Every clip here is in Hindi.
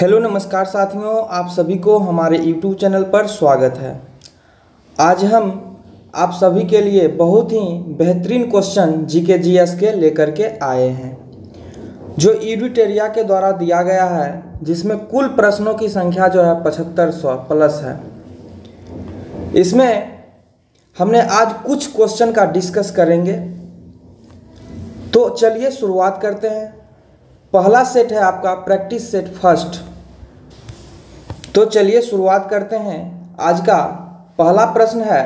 हेलो नमस्कार साथियों, आप सभी को हमारे YouTube चैनल पर स्वागत है। आज हम आप सभी के लिए बहुत ही बेहतरीन क्वेश्चन जीके जीएस के लेकर के आए हैं, जो एडुटेरिया के द्वारा दिया गया है, जिसमें कुल प्रश्नों की संख्या जो है 7500 प्लस है। इसमें हमने आज कुछ क्वेश्चन का डिस्कस करेंगे। तो चलिए शुरुआत करते हैं। पहला सेट है आपका प्रैक्टिस सेट फर्स्ट। तो चलिए शुरुआत करते हैं। आज का पहला प्रश्न है,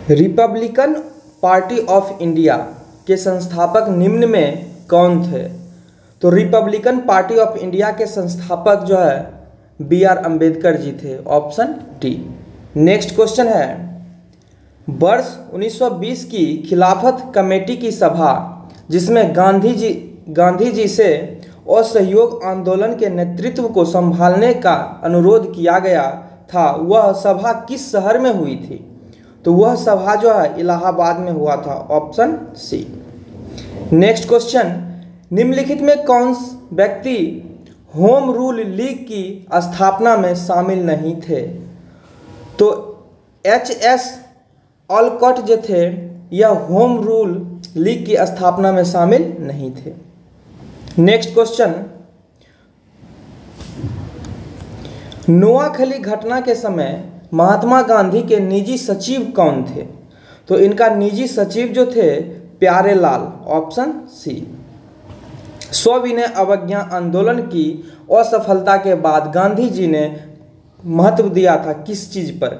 रिपब्लिकन पार्टी ऑफ इंडिया के संस्थापक निम्न में कौन थे? तो रिपब्लिकन पार्टी ऑफ इंडिया के संस्थापक जो है B.R. अम्बेडकर जी थे, ऑप्शन डी। नेक्स्ट क्वेश्चन है, वर्ष 1920 की खिलाफत कमेटी की सभा जिसमें गांधी जी से असहयोग आंदोलन के नेतृत्व को संभालने का अनुरोध किया गया था, वह सभा किस शहर में हुई थी? तो वह सभा जो है इलाहाबाद में हुआ था, ऑप्शन सी। नेक्स्ट क्वेश्चन, निम्नलिखित में कौन व्यक्ति होम रूल लीग की स्थापना में शामिल नहीं थे? तो H.S. ऑलकॉट जो थे यह होम रूल लीग की स्थापना में शामिल नहीं थे। नेक्स्ट क्वेश्चन, नोआखली घटना के समय महात्मा गांधी के निजी सचिव कौन थे? तो इनका निजी सचिव जो थे प्यारेलाल, ऑप्शन सी। सविनय अवज्ञा आंदोलन की असफलता के बाद गांधी जी ने महत्व दिया था किस चीज पर?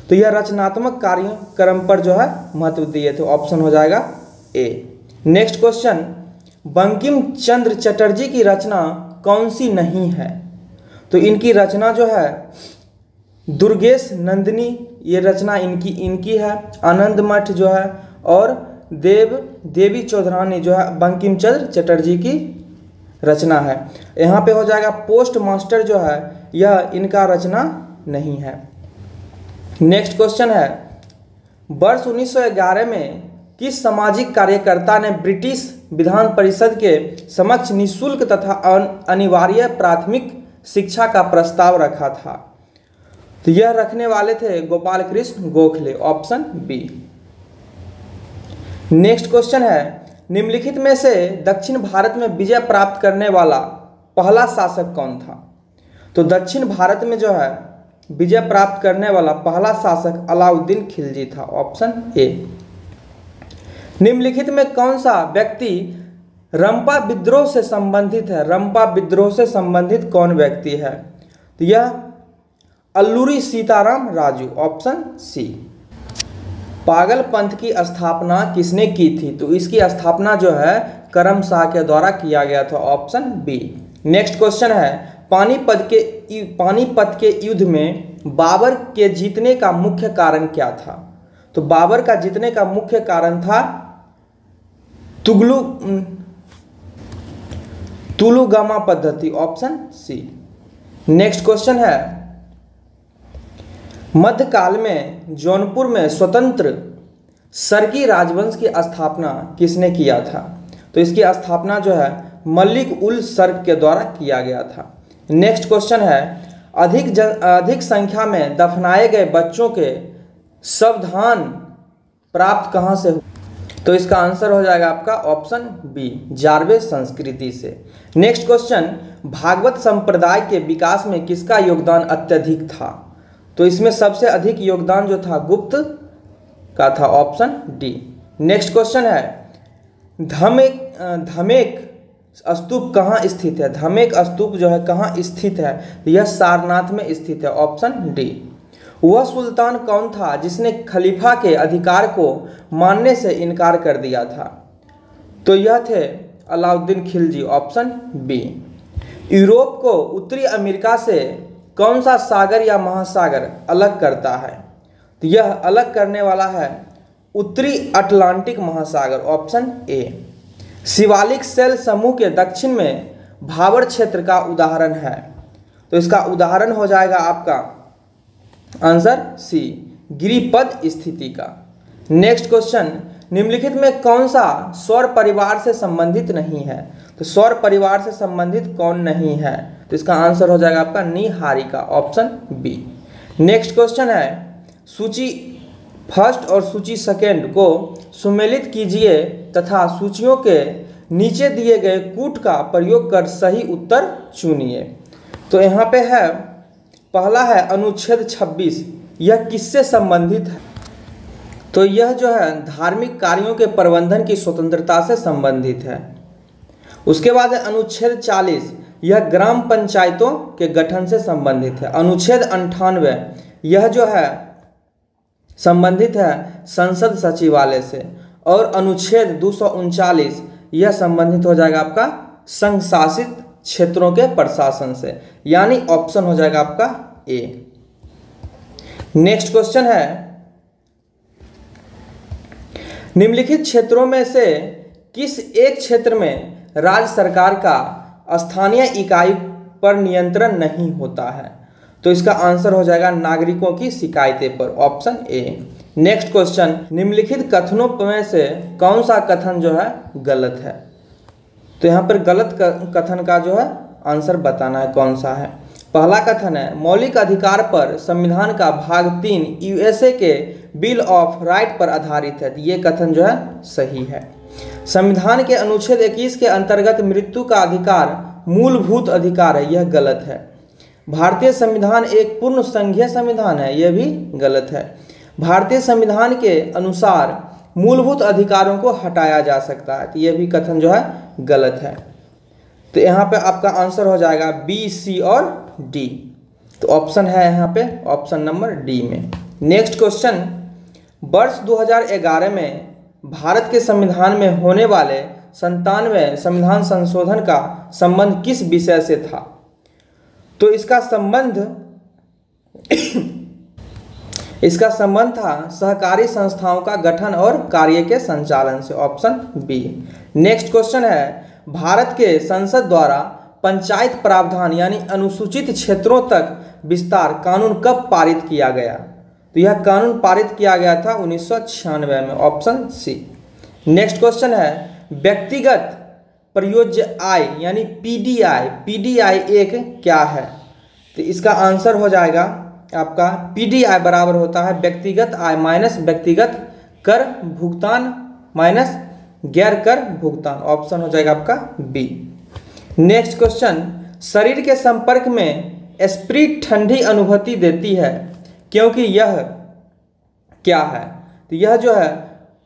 तो यह रचनात्मक कार्यक्रम पर जो है महत्व दिए थे, ऑप्शन हो जाएगा ए। नेक्स्ट क्वेश्चन, बंकिम चंद्र चटर्जी की रचना कौन सी नहीं है? तो इनकी रचना जो है दुर्गेश नंदिनी, ये रचना इनकी है। आनंद मठ जो है और देवी चौधरानी जो है बंकिम चंद्र चटर्जी की रचना है। यहाँ पे हो जाएगा पोस्ट मास्टर जो है यह इनका रचना नहीं है। नेक्स्ट क्वेश्चन है, वर्ष 1911 में किस सामाजिक कार्यकर्ता ने ब्रिटिश विधान परिषद के समक्ष निःशुल्क तथा अनिवार्य प्राथमिक शिक्षा का प्रस्ताव रखा था? तो यह रखने वाले थे Gopal Krishna Gokhale, option B. Next question है, निम्नलिखित में से दक्षिण भारत में विजय प्राप्त करने वाला पहला शासक कौन था? तो दक्षिण भारत में जो है विजय प्राप्त करने वाला पहला शासक अलाउद्दीन खिलजी था, ऑप्शन ए। निम्नलिखित में कौन सा व्यक्ति रंपा विद्रोह से संबंधित है? रंपा विद्रोह से संबंधित कौन व्यक्ति है? तो यह अल्लूरी सीताराम राजू, ऑप्शन सी। पागल पंथ की स्थापना किसने की थी? तो इसकी स्थापना जो है करम शाह के द्वारा किया गया था, ऑप्शन बी। नेक्स्ट क्वेश्चन है, पानीपत के युद्ध में बाबर के जीतने का मुख्य कारण क्या था? तो बाबर का जीतने का मुख्य कारण था तुलुगामा पद्धति, ऑप्शन सी। नेक्स्ट क्वेश्चन है, मध्यकाल में जौनपुर में स्वतंत्र सरकी राजवंश की स्थापना किसने किया था? तो इसकी स्थापना जो है मलिक उल सर्क के द्वारा किया गया था। नेक्स्ट क्वेश्चन है, अधिक संख्या में दफनाए गए बच्चों के सावधान प्राप्त कहाँ से हो? तो इसका आंसर हो जाएगा आपका ऑप्शन बी, जारवे संस्कृति से। नेक्स्ट क्वेश्चन, भागवत संप्रदाय के विकास में किसका योगदान अत्यधिक था? तो इसमें सबसे अधिक योगदान जो था गुप्त का था, ऑप्शन डी। नेक्स्ट क्वेश्चन है, धमेक स्तूप कहाँ स्थित है? धमेक स्तूप जो है कहाँ स्थित है? यह सारनाथ में स्थित है, ऑप्शन डी। वह सुल्तान कौन था जिसने खलीफा के अधिकार को मानने से इनकार कर दिया था? तो यह थे Alauddin Khilji, option B. Europe को उत्तरी अमेरिका से कौन सा सागर या महासागर अलग करता है? तो यह अलग करने वाला है उत्तरी अटलांटिक महासागर, ऑप्शन ए। शिवालिक सेल समूह के दक्षिण में भाबर क्षेत्र का उदाहरण है? तो इसका उदाहरण हो जाएगा आपका आंसर सी, गिरिपद स्थिति का। नेक्स्ट क्वेश्चन, निम्नलिखित में कौन सा सौर परिवार से संबंधित नहीं है? तो सौर परिवार से संबंधित कौन नहीं है? तो इसका आंसर हो जाएगा आपका नीहारिका, ऑप्शन बी। नेक्स्ट क्वेश्चन है, सूची फर्स्ट और सूची सेकेंड को सुमेलित कीजिए तथा सूचियों के नीचे दिए गए कूट का प्रयोग कर सही उत्तर चुनिए। तो यहाँ पे है, पहला है अनुच्छेद 26, यह किससे संबंधित है? तो यह जो है धार्मिक कार्यों के प्रबंधन की स्वतंत्रता से संबंधित है। उसके बाद है अनुच्छेद 40, यह ग्राम पंचायतों के गठन से संबंधित है। अनुच्छेद 98, यह जो है संबंधित है संसद सचिवालय से। और अनुच्छेद 239, यह संबंधित हो जाएगा आपका संघ शासित क्षेत्रों के प्रशासन से, यानी ऑप्शन हो जाएगा आपका ए। नेक्स्ट क्वेश्चन है, निम्नलिखित क्षेत्रों में से किस एक क्षेत्र में राज्य सरकार का स्थानीय इकाई पर नियंत्रण नहीं होता है? तो इसका आंसर हो जाएगा नागरिकों की शिकायतें पर, ऑप्शन ए। नेक्स्ट क्वेश्चन, निम्नलिखित कथनों में से कौन सा कथन जो है गलत है? तो यहाँ पर गलत कथन का जो है आंसर बताना है कौन सा है। पहला कथन है, मौलिक अधिकार पर संविधान का भाग 3 यूएसए के बिल ऑफ राइट पर आधारित है। ये कथन जो है सही है। संविधान के अनुच्छेद 21 के अंतर्गत मृत्यु का अधिकार मूलभूत अधिकार है, यह गलत है। भारतीय संविधान एक पूर्ण संघीय संविधान है, यह भी गलत है। भारतीय संविधान के अनुसार मूलभूत अधिकारों को हटाया जा सकता है, तो यह भी कथन जो है गलत है। तो यहाँ पे आपका आंसर हो जाएगा बी, सी और डी। तो ऑप्शन है यहाँ पे ऑप्शन नंबर डी में। नेक्स्ट क्वेश्चन, वर्ष 2011 में भारत के संविधान में होने वाले 97वें संविधान संशोधन का संबंध किस विषय से था? तो इसका संबंध था सहकारी संस्थाओं का गठन और कार्य के संचालन से, ऑप्शन बी। नेक्स्ट क्वेश्चन है, भारत के संसद द्वारा पंचायत प्रावधान यानी अनुसूचित क्षेत्रों तक विस्तार कानून कब पारित किया गया? तो यह कानून पारित किया गया था 1996 में, ऑप्शन सी। नेक्स्ट क्वेश्चन है, व्यक्तिगत प्रयोज्य आय यानी पीडीआई एक क्या है? तो इसका आंसर हो जाएगा आपका पीडीआई बराबर होता है व्यक्तिगत आय माइनस व्यक्तिगत कर भुगतान माइनस गैर कर भुगतान, ऑप्शन हो जाएगा आपका बी। नेक्स्ट क्वेश्चन, शरीर के संपर्क में स्प्रिट ठंडी अनुभूति देती है क्योंकि यह क्या है? तो यह जो है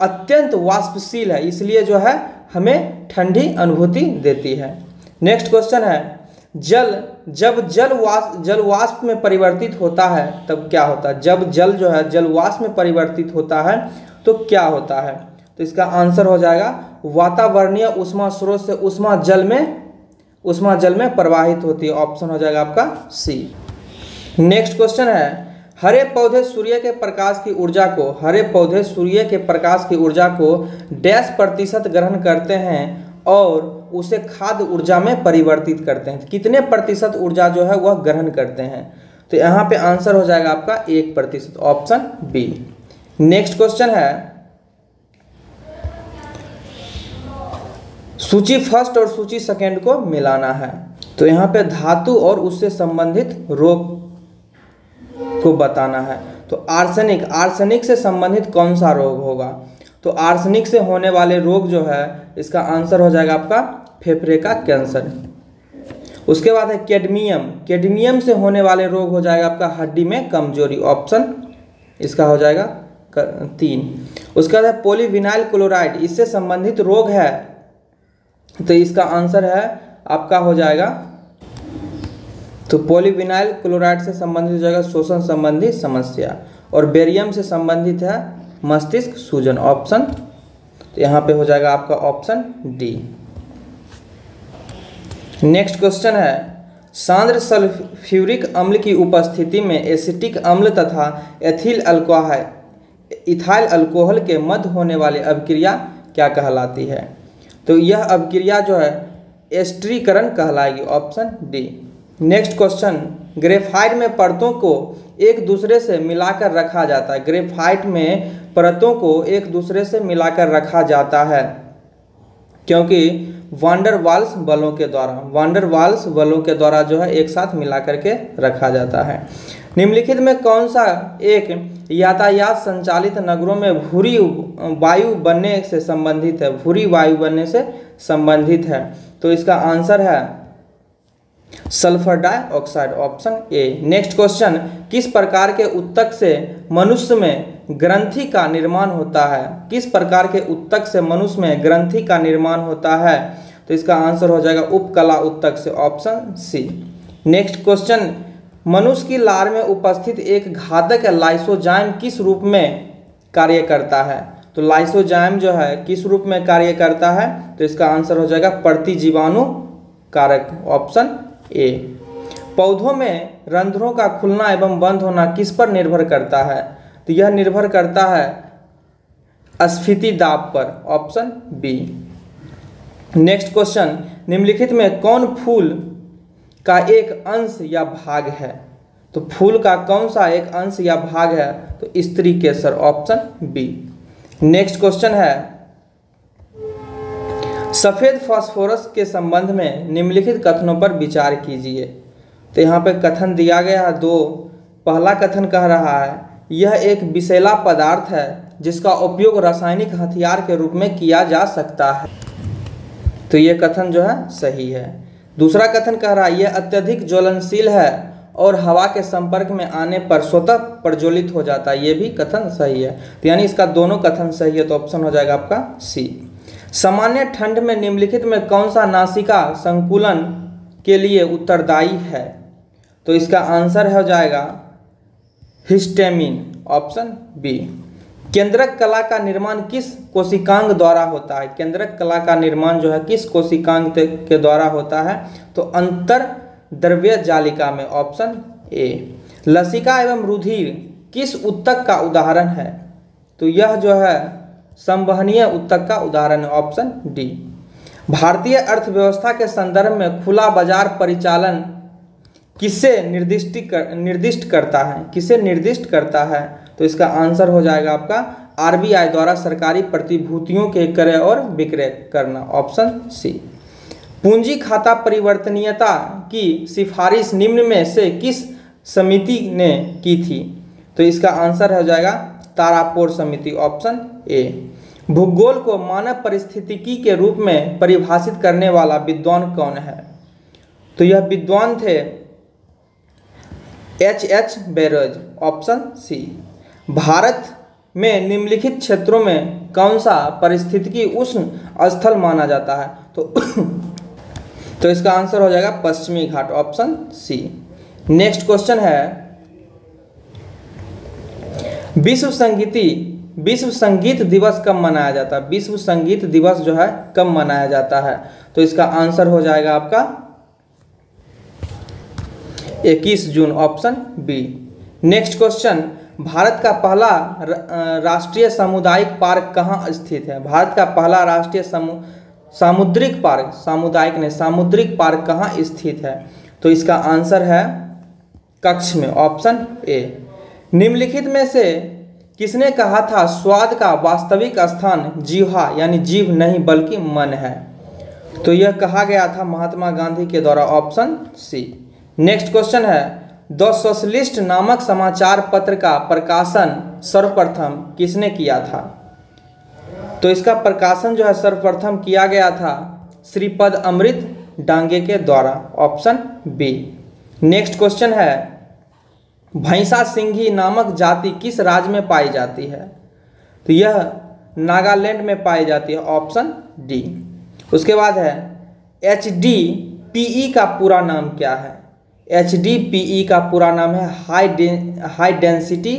अत्यंत वाष्पशील है, इसलिए जो है हमें ठंडी अनुभूति देती है। नेक्स्ट क्वेश्चन है, जब जल वाष्प में परिवर्तित होता है तब क्या होता है? जब जल जो है जल वाष्प में परिवर्तित होता है तो क्या होता है? तो इसका आंसर हो जाएगा वातावरणीय ऊष्मा स्रोत से ऊष्मा जल में प्रवाहित होती है, ऑप्शन हो जाएगा आपका सी। नेक्स्ट क्वेश्चन है, हरे पौधे सूर्य के प्रकाश की ऊर्जा को डैश प्रतिशत ग्रहण करते हैं और उसे खाद्य ऊर्जा में परिवर्तित करते हैं? कितने प्रतिशत ऊर्जा जो है वह ग्रहण करते हैं? तो यहाँ पे आंसर हो जाएगा आपका 1%, ऑप्शन बी। नेक्स्ट क्वेश्चन है, सूची फर्स्ट और सूची सेकेंड को मिलाना है। तो यहाँ पे धातु और उससे संबंधित रोग को बताना है। तो आर्सेनिक से संबंधित कौन सा रोग होगा? तो आर्सेनिक से होने वाले रोग जो है इसका आंसर हो जाएगा आपका फेफड़े का कैंसर। उसके बाद है कैडमियम से होने वाले रोग हो जाएगा आपका हड्डी में कमजोरी, ऑप्शन इसका हो जाएगा 3। उसके बाद है पॉलीविनाइल क्लोराइड, इससे संबंधित रोग है, तो इसका आंसर है आपका हो जाएगा, तो पॉलीविनाइल क्लोराइड से संबंधित हो जाएगा शोषण संबंधी समस्या, और बेरियम से संबंधित है मस्तिष्क सूजन, ऑप्शन, तो यहाँ पे हो जाएगा आपका ऑप्शन डी। नेक्स्ट क्वेश्चन है, सांद्र सल्फ्यूरिक अम्ल की उपस्थिति में एसिटिक अम्ल तथा इथाइल अल्कोहल के मध्य होने वाली अभिक्रिया क्या कहलाती है? तो यह अभिक्रिया जो है एस्टरीकरण कहलाएगी, option D. Next question, graphite में परतों को एक दूसरे से मिलाकर रखा जाता है। ग्रेफाइट में परतों को एक दूसरे से मिलाकर रखा जाता है, क्योंकि वांडर वाल्स बलों के द्वारा जो है एक साथ मिला करके रखा जाता है। निम्नलिखित में कौन सा एक यातायात संचालित नगरों में भूरी वायु बनने से संबंधित है? तो इसका आंसर है sulphur dioxide, option A. Next question, किस प्रकार के उत्तक से मनुष्य में ग्रंथि का निर्माण होता है? किस प्रकार के उत्तक से मनुष्य में ग्रंथि का निर्माण होता है? तो इसका आंसर हो जाएगा उपकला उत्तक से, ऑप्शन सी। नेक्स्ट क्वेश्चन, मनुष्य की लार में उपस्थित एक घातक लाइसोजाइम किस रूप में कार्य करता है? तो लाइसोजाइम जो है किस रूप में कार्य करता है? तो इसका आंसर हो जाएगा प्रतिजीवाणु कारक, ऑप्शन ए। पौधों में रंध्रों का खुलना एवं बंद होना किस पर निर्भर करता है? तो यह निर्भर करता है स्फीति दाब पर, ऑप्शन बी। नेक्स्ट क्वेश्चन, निम्नलिखित में कौन फूल का एक अंश या भाग है? तो फूल का कौन सा एक अंश या भाग है? तो स्त्री केसर, ऑप्शन बी। नेक्स्ट क्वेश्चन है, सफेद फास्फोरस के संबंध में निम्नलिखित कथनों पर विचार कीजिए। तो यहाँ पे कथन दिया गया है दो। पहला कथन कह रहा है यह एक विषैला पदार्थ है जिसका उपयोग रासायनिक हथियार के रूप में किया जा सकता है। तो ये कथन जो है सही है। दूसरा कथन कह रहा है यह अत्यधिक ज्वलनशील है और हवा के संपर्क में आने पर स्वतः प्रज्वलित हो जाता है। ये भी कथन सही है। तो यानी इसका दोनों कथन सही है, तो ऑप्शन हो जाएगा आपका सी। सामान्य ठंड में निम्नलिखित में कौन सा नासिका संकुलन के लिए उत्तरदायी है? तो इसका आंसर हो जाएगा हिस्टेमिन, ऑप्शन बी। केंद्रक कला का निर्माण किस कोशिकांग द्वारा होता है? केंद्रक कला का निर्माण जो है किस कोशिकांग के द्वारा होता है? तो अंतर द्रव्य जालिका में, ऑप्शन ए। लसिका एवं रुधिर किस उत्तक का उदाहरण है? तो यह जो है संवहनीय उत्तक का उदाहरण है, ऑप्शन डी। भारतीय अर्थव्यवस्था के संदर्भ में खुला बाजार परिचालन किसे निर्दिष्ट करता है? तो इसका आंसर हो जाएगा आपका आरबीआई द्वारा सरकारी प्रतिभूतियों के क्रय और विक्रय करना, ऑप्शन सी। पूंजी खाता परिवर्तनीयता की सिफारिश निम्न में से किस समिति ने की थी? तो इसका आंसर हो जाएगा तारापोर समिति, ऑप्शन ए। भूगोल को मानव परिस्थितिकी के रूप में परिभाषित करने वाला विद्वान कौन है? तो यह विद्वान थे H.H. Bureaus, option C. Bharat में निम्नलिखित क्षेत्रों में कौन सा पारिस्थितिकी उष्ण स्थल माना जाता है? तो इसका आंसर हो जाएगा पश्चिमी घाट, ऑप्शन सी। नेक्स्ट क्वेश्चन है, विश्व संगीत दिवस कब मनाया जाता है? विश्व संगीत दिवस जो है कब मनाया जाता है? तो इसका आंसर हो जाएगा आपका 21 जून, option B. Next question, Bharat का पहला राष्ट्रीय सामुदायिक पार्क कहाँ स्थित है? भारत का पहला राष्ट्रीय सामुद्रिक पार्क कहाँ स्थित है? तो इसका आंसर है कच्छ में, ऑप्शन ए। निम्नलिखित में से किसने कहा था स्वाद का वास्तविक स्थान जीवा यानी जीव नहीं बल्कि मन है? तो यह कहा गया था महात्मा गांधी के द्वारा, ऑप्शन सी। नेक्स्ट क्वेश्चन है, द सोशलिस्ट नामक समाचार पत्र का प्रकाशन सर्वप्रथम किसने किया था? तो इसका प्रकाशन जो है सर्वप्रथम किया गया था श्रीपद अमृत डांगे के द्वारा, ऑप्शन बी। नेक्स्ट क्वेश्चन है, भैंसा सिंघी नामक जाति किस राज्य में पाई जाती है? तो यह नागालैंड में पाई जाती है, ऑप्शन डी। उसके बाद है HDPE का पूरा नाम क्या है? HDPE का पूरा नाम है high density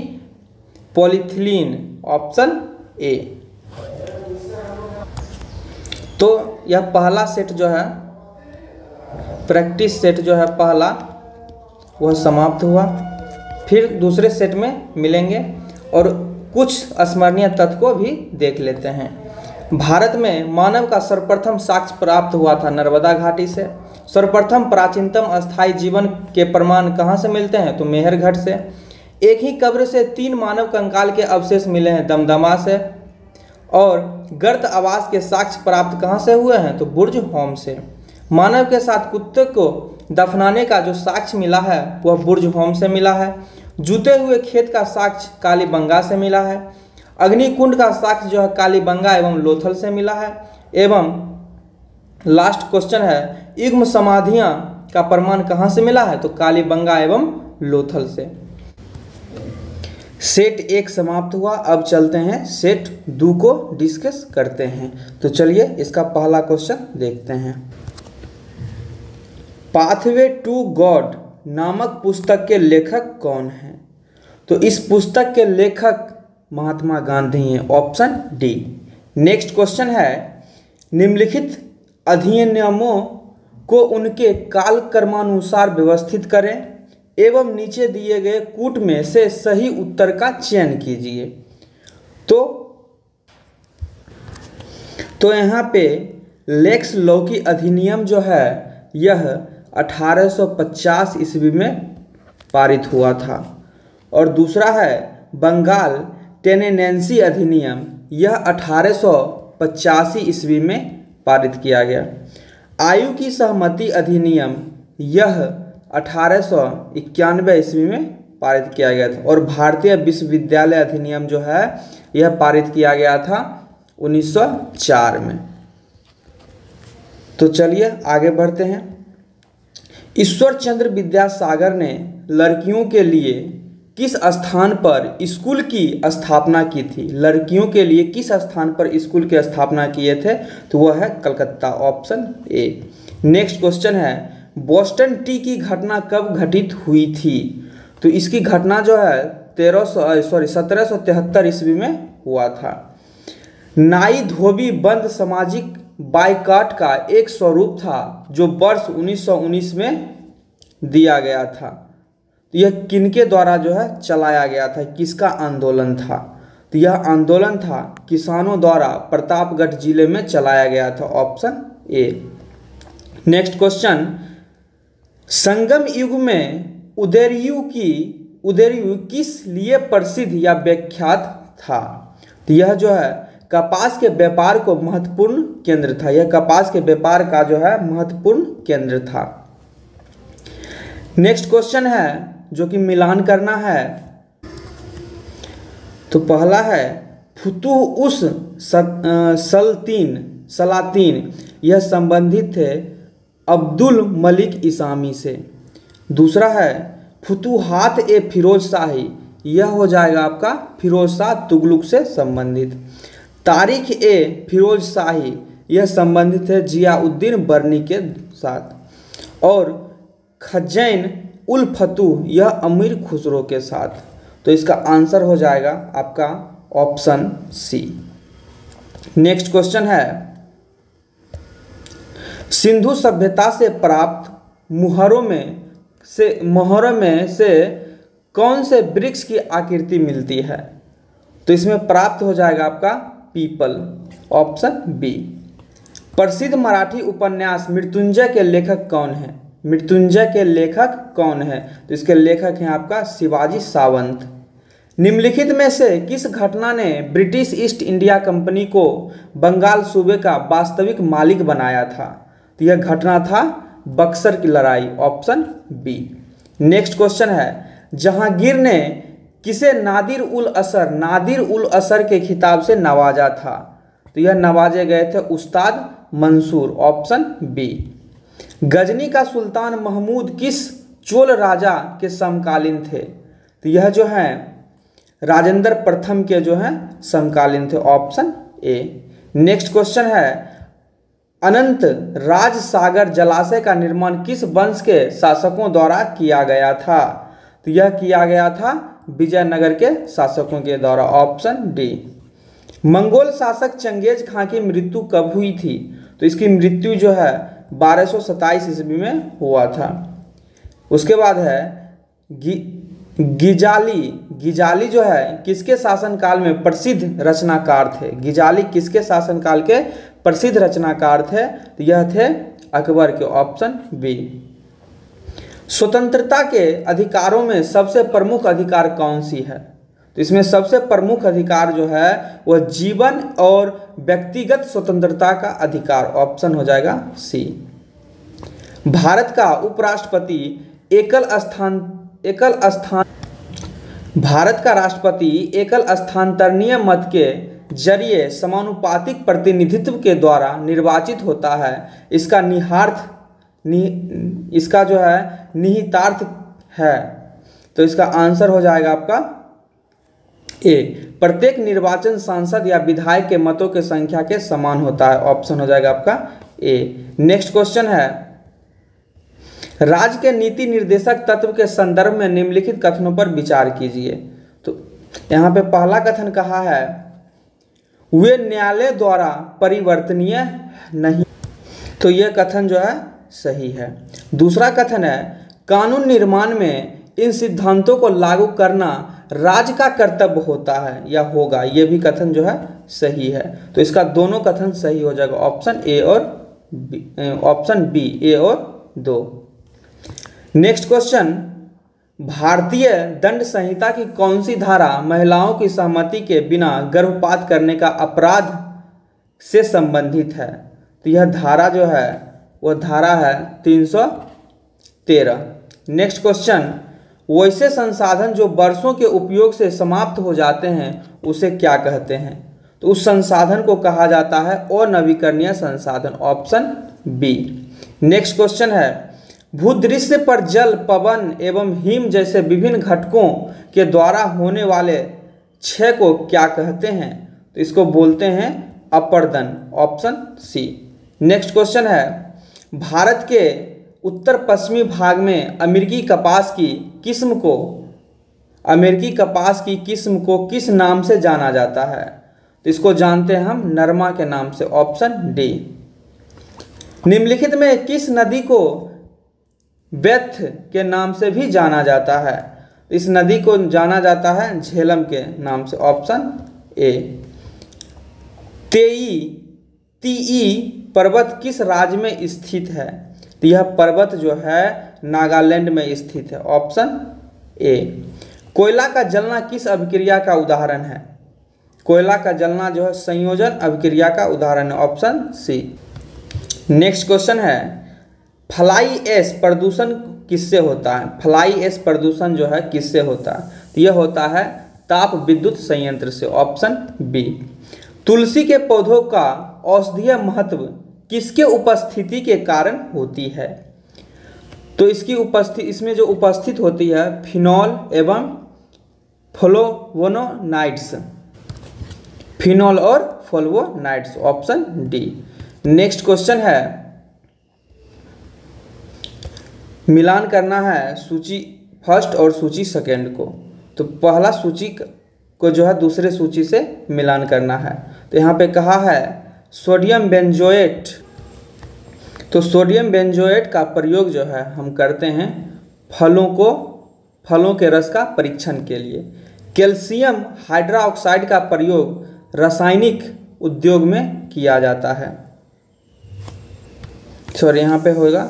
polyethylene, option A. तो यह पहला सेट जो है प्रैक्टिस सेट जो है पहला वह समाप्त हुआ। फिर दूसरे सेट में मिलेंगे और कुछ स्मरणीय तथ्य को भी देख लेते हैं। भारत में मानव का सर्वप्रथम साक्ष्य प्राप्त हुआ था नर्मदा घाटी से। सर्वप्रथम प्राचीनतम अस्थायी जीवन के प्रमाण कहाँ से मिलते हैं? तो मेहरगढ़ से। एक ही कब्र से 3 मानव कंकाल के अवशेष मिले हैं दमदमा से, और गर्त आवास के साक्ष्य प्राप्त कहाँ से हुए हैं? तो बुर्ज होम से। मानव के साथ कुत्ते को दफनाने का जो साक्ष्य मिला है वह बुर्ज होम से मिला है। जूते हुए खेत का साक्ष्य कालीबंगा से मिला है। अग्निकुंड का साक्ष्य जो है कालीबंगा एवं लोथल से मिला है। एवं लास्ट क्वेश्चन है, युग्म समाधियां का प्रमाण कहाँ से मिला है? तो कालीबंगा एवं लोथल से। सेट 1 समाप्त हुआ। अब चलते हैं सेट 2 को डिस्कस करते हैं। तो चलिए इसका पहला क्वेश्चन देखते हैं। पाथवे टू गॉड नामक पुस्तक के लेखक कौन हैं? तो इस पुस्तक के लेखक महात्मा गांधी हैं, ऑप्शन डी। नेक्स्ट क्वेश्चन है, निम्नलिखित अधिनियमों को उनके काल क्रमानुसार व्यवस्थित करें एवं नीचे दिए गए कूट में से सही उत्तर का चयन कीजिए। तो यहाँ पे लेक्स लॉकी अधिनियम जो है यह 1850 ईस्वी में पारित हुआ था। और दूसरा है बंगाल टेनेनेंसी अधिनियम, यह 1885 ईस्वी में पारित किया गया। आयु की सहमति अधिनियम यह 1891 ईस्वी में पारित किया गया था। और भारतीय विश्वविद्यालय अधिनियम जो है यह पारित किया गया था 1904 में। तो चलिए आगे बढ़ते हैं। ईश्वर चंद्र विद्यासागर ने लड़कियों के लिए किस स्थान पर स्कूल की स्थापना की थी? लड़कियों के लिए किस स्थान पर स्कूल की स्थापना किए थे? तो वह है Calcutta, option A. Next question है, बोस्टन टी की घटना कब घटित हुई थी? तो इसकी घटना जो है 1773 ईस्वी में हुआ था। नाई धोबी बंद सामाजिक बाइकाट का एक स्वरूप था जो वर्ष 1919 में दिया गया था। तो यह किनके द्वारा जो है चलाया गया था? किसका आंदोलन था? तो यह आंदोलन था किसानों द्वारा प्रतापगढ़ जिले में चलाया गया था, ऑप्शन ए। नेक्स्ट क्वेश्चन, संगम युग में उदययु किस लिए प्रसिद्ध या विख्यात था? तो यह जो है कपास के व्यापार को महत्वपूर्ण केंद्र था। यह कपास के व्यापार का जो है महत्वपूर्ण केंद्र था। नेक्स्ट क्वेश्चन है जो कि मिलान करना है। तो पहला है फुतुह उस सलातीन, यह संबंधित थे अब्दुल मलिक इसामी से। दूसरा है फुतुहात ए फिरोज शाही, यह हो जाएगा आपका फिरोज शाह तुगलक से संबंधित। तारीख ए फिरोज शाही, यह संबंधित है जियाउद्दीन बर्नी के साथ। और खजैन उल फतूह, यह अमीर खुसरो के साथ। तो इसका आंसर हो जाएगा आपका ऑप्शन सी। नेक्स्ट क्वेश्चन है, सिंधु सभ्यता से प्राप्त मुहरों में से कौन से वृक्ष की आकृति मिलती है? तो इसमें प्राप्त हो जाएगा आपका पीपल, ऑप्शन बी। प्रसिद्ध मराठी उपन्यास मृत्युंजय के लेखक कौन है? मृत्युंजय के लेखक कौन है? तो इसके लेखक हैं आपका शिवाजी सावंत। निम्नलिखित में से किस घटना ने ब्रिटिश ईस्ट इंडिया कंपनी को बंगाल सूबे का वास्तविक मालिक बनाया था? तो यह घटना था बक्सर की लड़ाई, ऑप्शन बी। नेक्स्ट क्वेश्चन है, जहांगीर ने किसे नादिर उल असर के खिताब से नवाजा था? तो यह नवाजे गए थे उस्ताद मंसूर, ऑप्शन बी। गजनी का सुल्तान महमूद किस चोल राजा के समकालीन थे? तो यह जो है राजेंद्र प्रथम के जो हैं समकालीन थे, ऑप्शन ए। नेक्स्ट क्वेश्चन है, अनंत राज सागर जलाशय का निर्माण किस वंश के शासकों द्वारा किया गया था? तो यह किया गया था विजयनगर के शासकों के द्वारा, ऑप्शन डी। मंगोल शासक चंगेज खां की मृत्यु कब हुई थी? तो इसकी मृत्यु जो है 1227 ईस्वी में हुआ था। उसके बाद है गिजाली जो है किसके शासनकाल में प्रसिद्ध रचनाकार थे? गिजाली किसके शासनकाल के प्रसिद्ध रचनाकार थे? तो यह थे अकबर के, ऑप्शन बी। स्वतंत्रता के अधिकारों में सबसे प्रमुख अधिकार कौन सी है? तो इसमें सबसे प्रमुख अधिकार जो है वह जीवन और व्यक्तिगत स्वतंत्रता का अधिकार, ऑप्शन हो जाएगा सी। भारत का उपराष्ट्रपति भारत का राष्ट्रपति एकल स्थानांतरणीय मत के जरिए समानुपातिक प्रतिनिधित्व के द्वारा निर्वाचित होता है। इसका इसका जो है निहितार्थ है, तो इसका आंसर हो जाएगा आपका ए। प्रत्येक निर्वाचन सांसद या विधायक के मतों के संख्या के समान होता है, ऑप्शन हो जाएगा आपका ए। नेक्स्ट क्वेश्चन है, राज्य के नीति निर्देशक तत्व के संदर्भ में निम्नलिखित कथनों पर विचार कीजिए। तो यहाँ पे पहला कथन कहा है वे न्यायालय द्वारा परिवर्तनीय नहीं, तो यह कथन जो है सही है। दूसरा कथन है कानून निर्माण में इन सिद्धांतों को लागू करना राज्य का कर्तव्य होता है या होगा, यह भी कथन जो है सही है। तो इसका दोनों कथन सही हो जाएगा, ऑप्शन ए और बी, ऑप्शन बी ए और 2। नेक्स्ट क्वेश्चन, भारतीय दंड संहिता की कौन सी धारा महिलाओं की सहमति के बिना गर्भपात करने का अपराध से संबंधित है? तो यह धारा जो है वह धारा है 313। नेक्स्ट क्वेश्चन, वैसे संसाधन जो वर्षों के उपयोग से समाप्त हो जाते हैं उसे क्या कहते हैं? तो उस संसाधन को कहा जाता है अनवीकरणीय संसाधन, ऑप्शन बी। नेक्स्ट क्वेश्चन है, भूदृश्य पर जल, पवन एवं हिम जैसे विभिन्न घटकों के द्वारा होने वाले क्षय को क्या कहते हैं? तो इसको बोलते हैं अपरदन, ऑप्शन सी। नेक्स्ट क्वेश्चन है, भारत के उत्तर पश्चिमी भाग में अमेरिकी कपास की किस्म को किस नाम से जाना जाता है? तो इसको जानते हैं हम नरमा के नाम से, ऑप्शन डी। निम्नलिखित में किस नदी को व्यथ के नाम से भी जाना जाता है? इस नदी को जाना जाता है झेलम के नाम से, ऑप्शन ए। तीई पर्वत किस राज्य में स्थित है? तो यह पर्वत जो है नागालैंड में स्थित है, ऑप्शन ए। कोयला का जलना किस अभिक्रिया का उदाहरण है? कोयला का जलना जो है संयोजन अभिक्रिया का उदाहरण है, ऑप्शन सी। नेक्स्ट क्वेश्चन है, फ्लाई ऐश प्रदूषण किससे होता है? फ्लाई ऐश प्रदूषण जो है किससे होता है? तो यह होता है ताप विद्युत संयंत्र से, ऑप्शन बी। तुलसी के पौधों का औषधीय महत्व किसके उपस्थिति के कारण होती है? तो इसमें जो उपस्थित होती है फिनॉल एवं फ्लोवोनोइड्स, फिनॉल और फ्लोवोनोइड्स, ऑप्शन डी। नेक्स्ट क्वेश्चन है, मिलान करना है सूची फर्स्ट और सूची सेकेंड को। तो पहला सूची को जो है दूसरे सूची से मिलान करना है। तो यहाँ पे कहा है सोडियम बेंजोएट। तो सोडियम बेंजोएट का प्रयोग जो है हम करते हैं फलों के रस का परीक्षण के लिए। कैल्शियम हाइड्रोक्साइड का प्रयोग रासायनिक उद्योग में किया जाता है। सॉरी, यहाँ पे होगा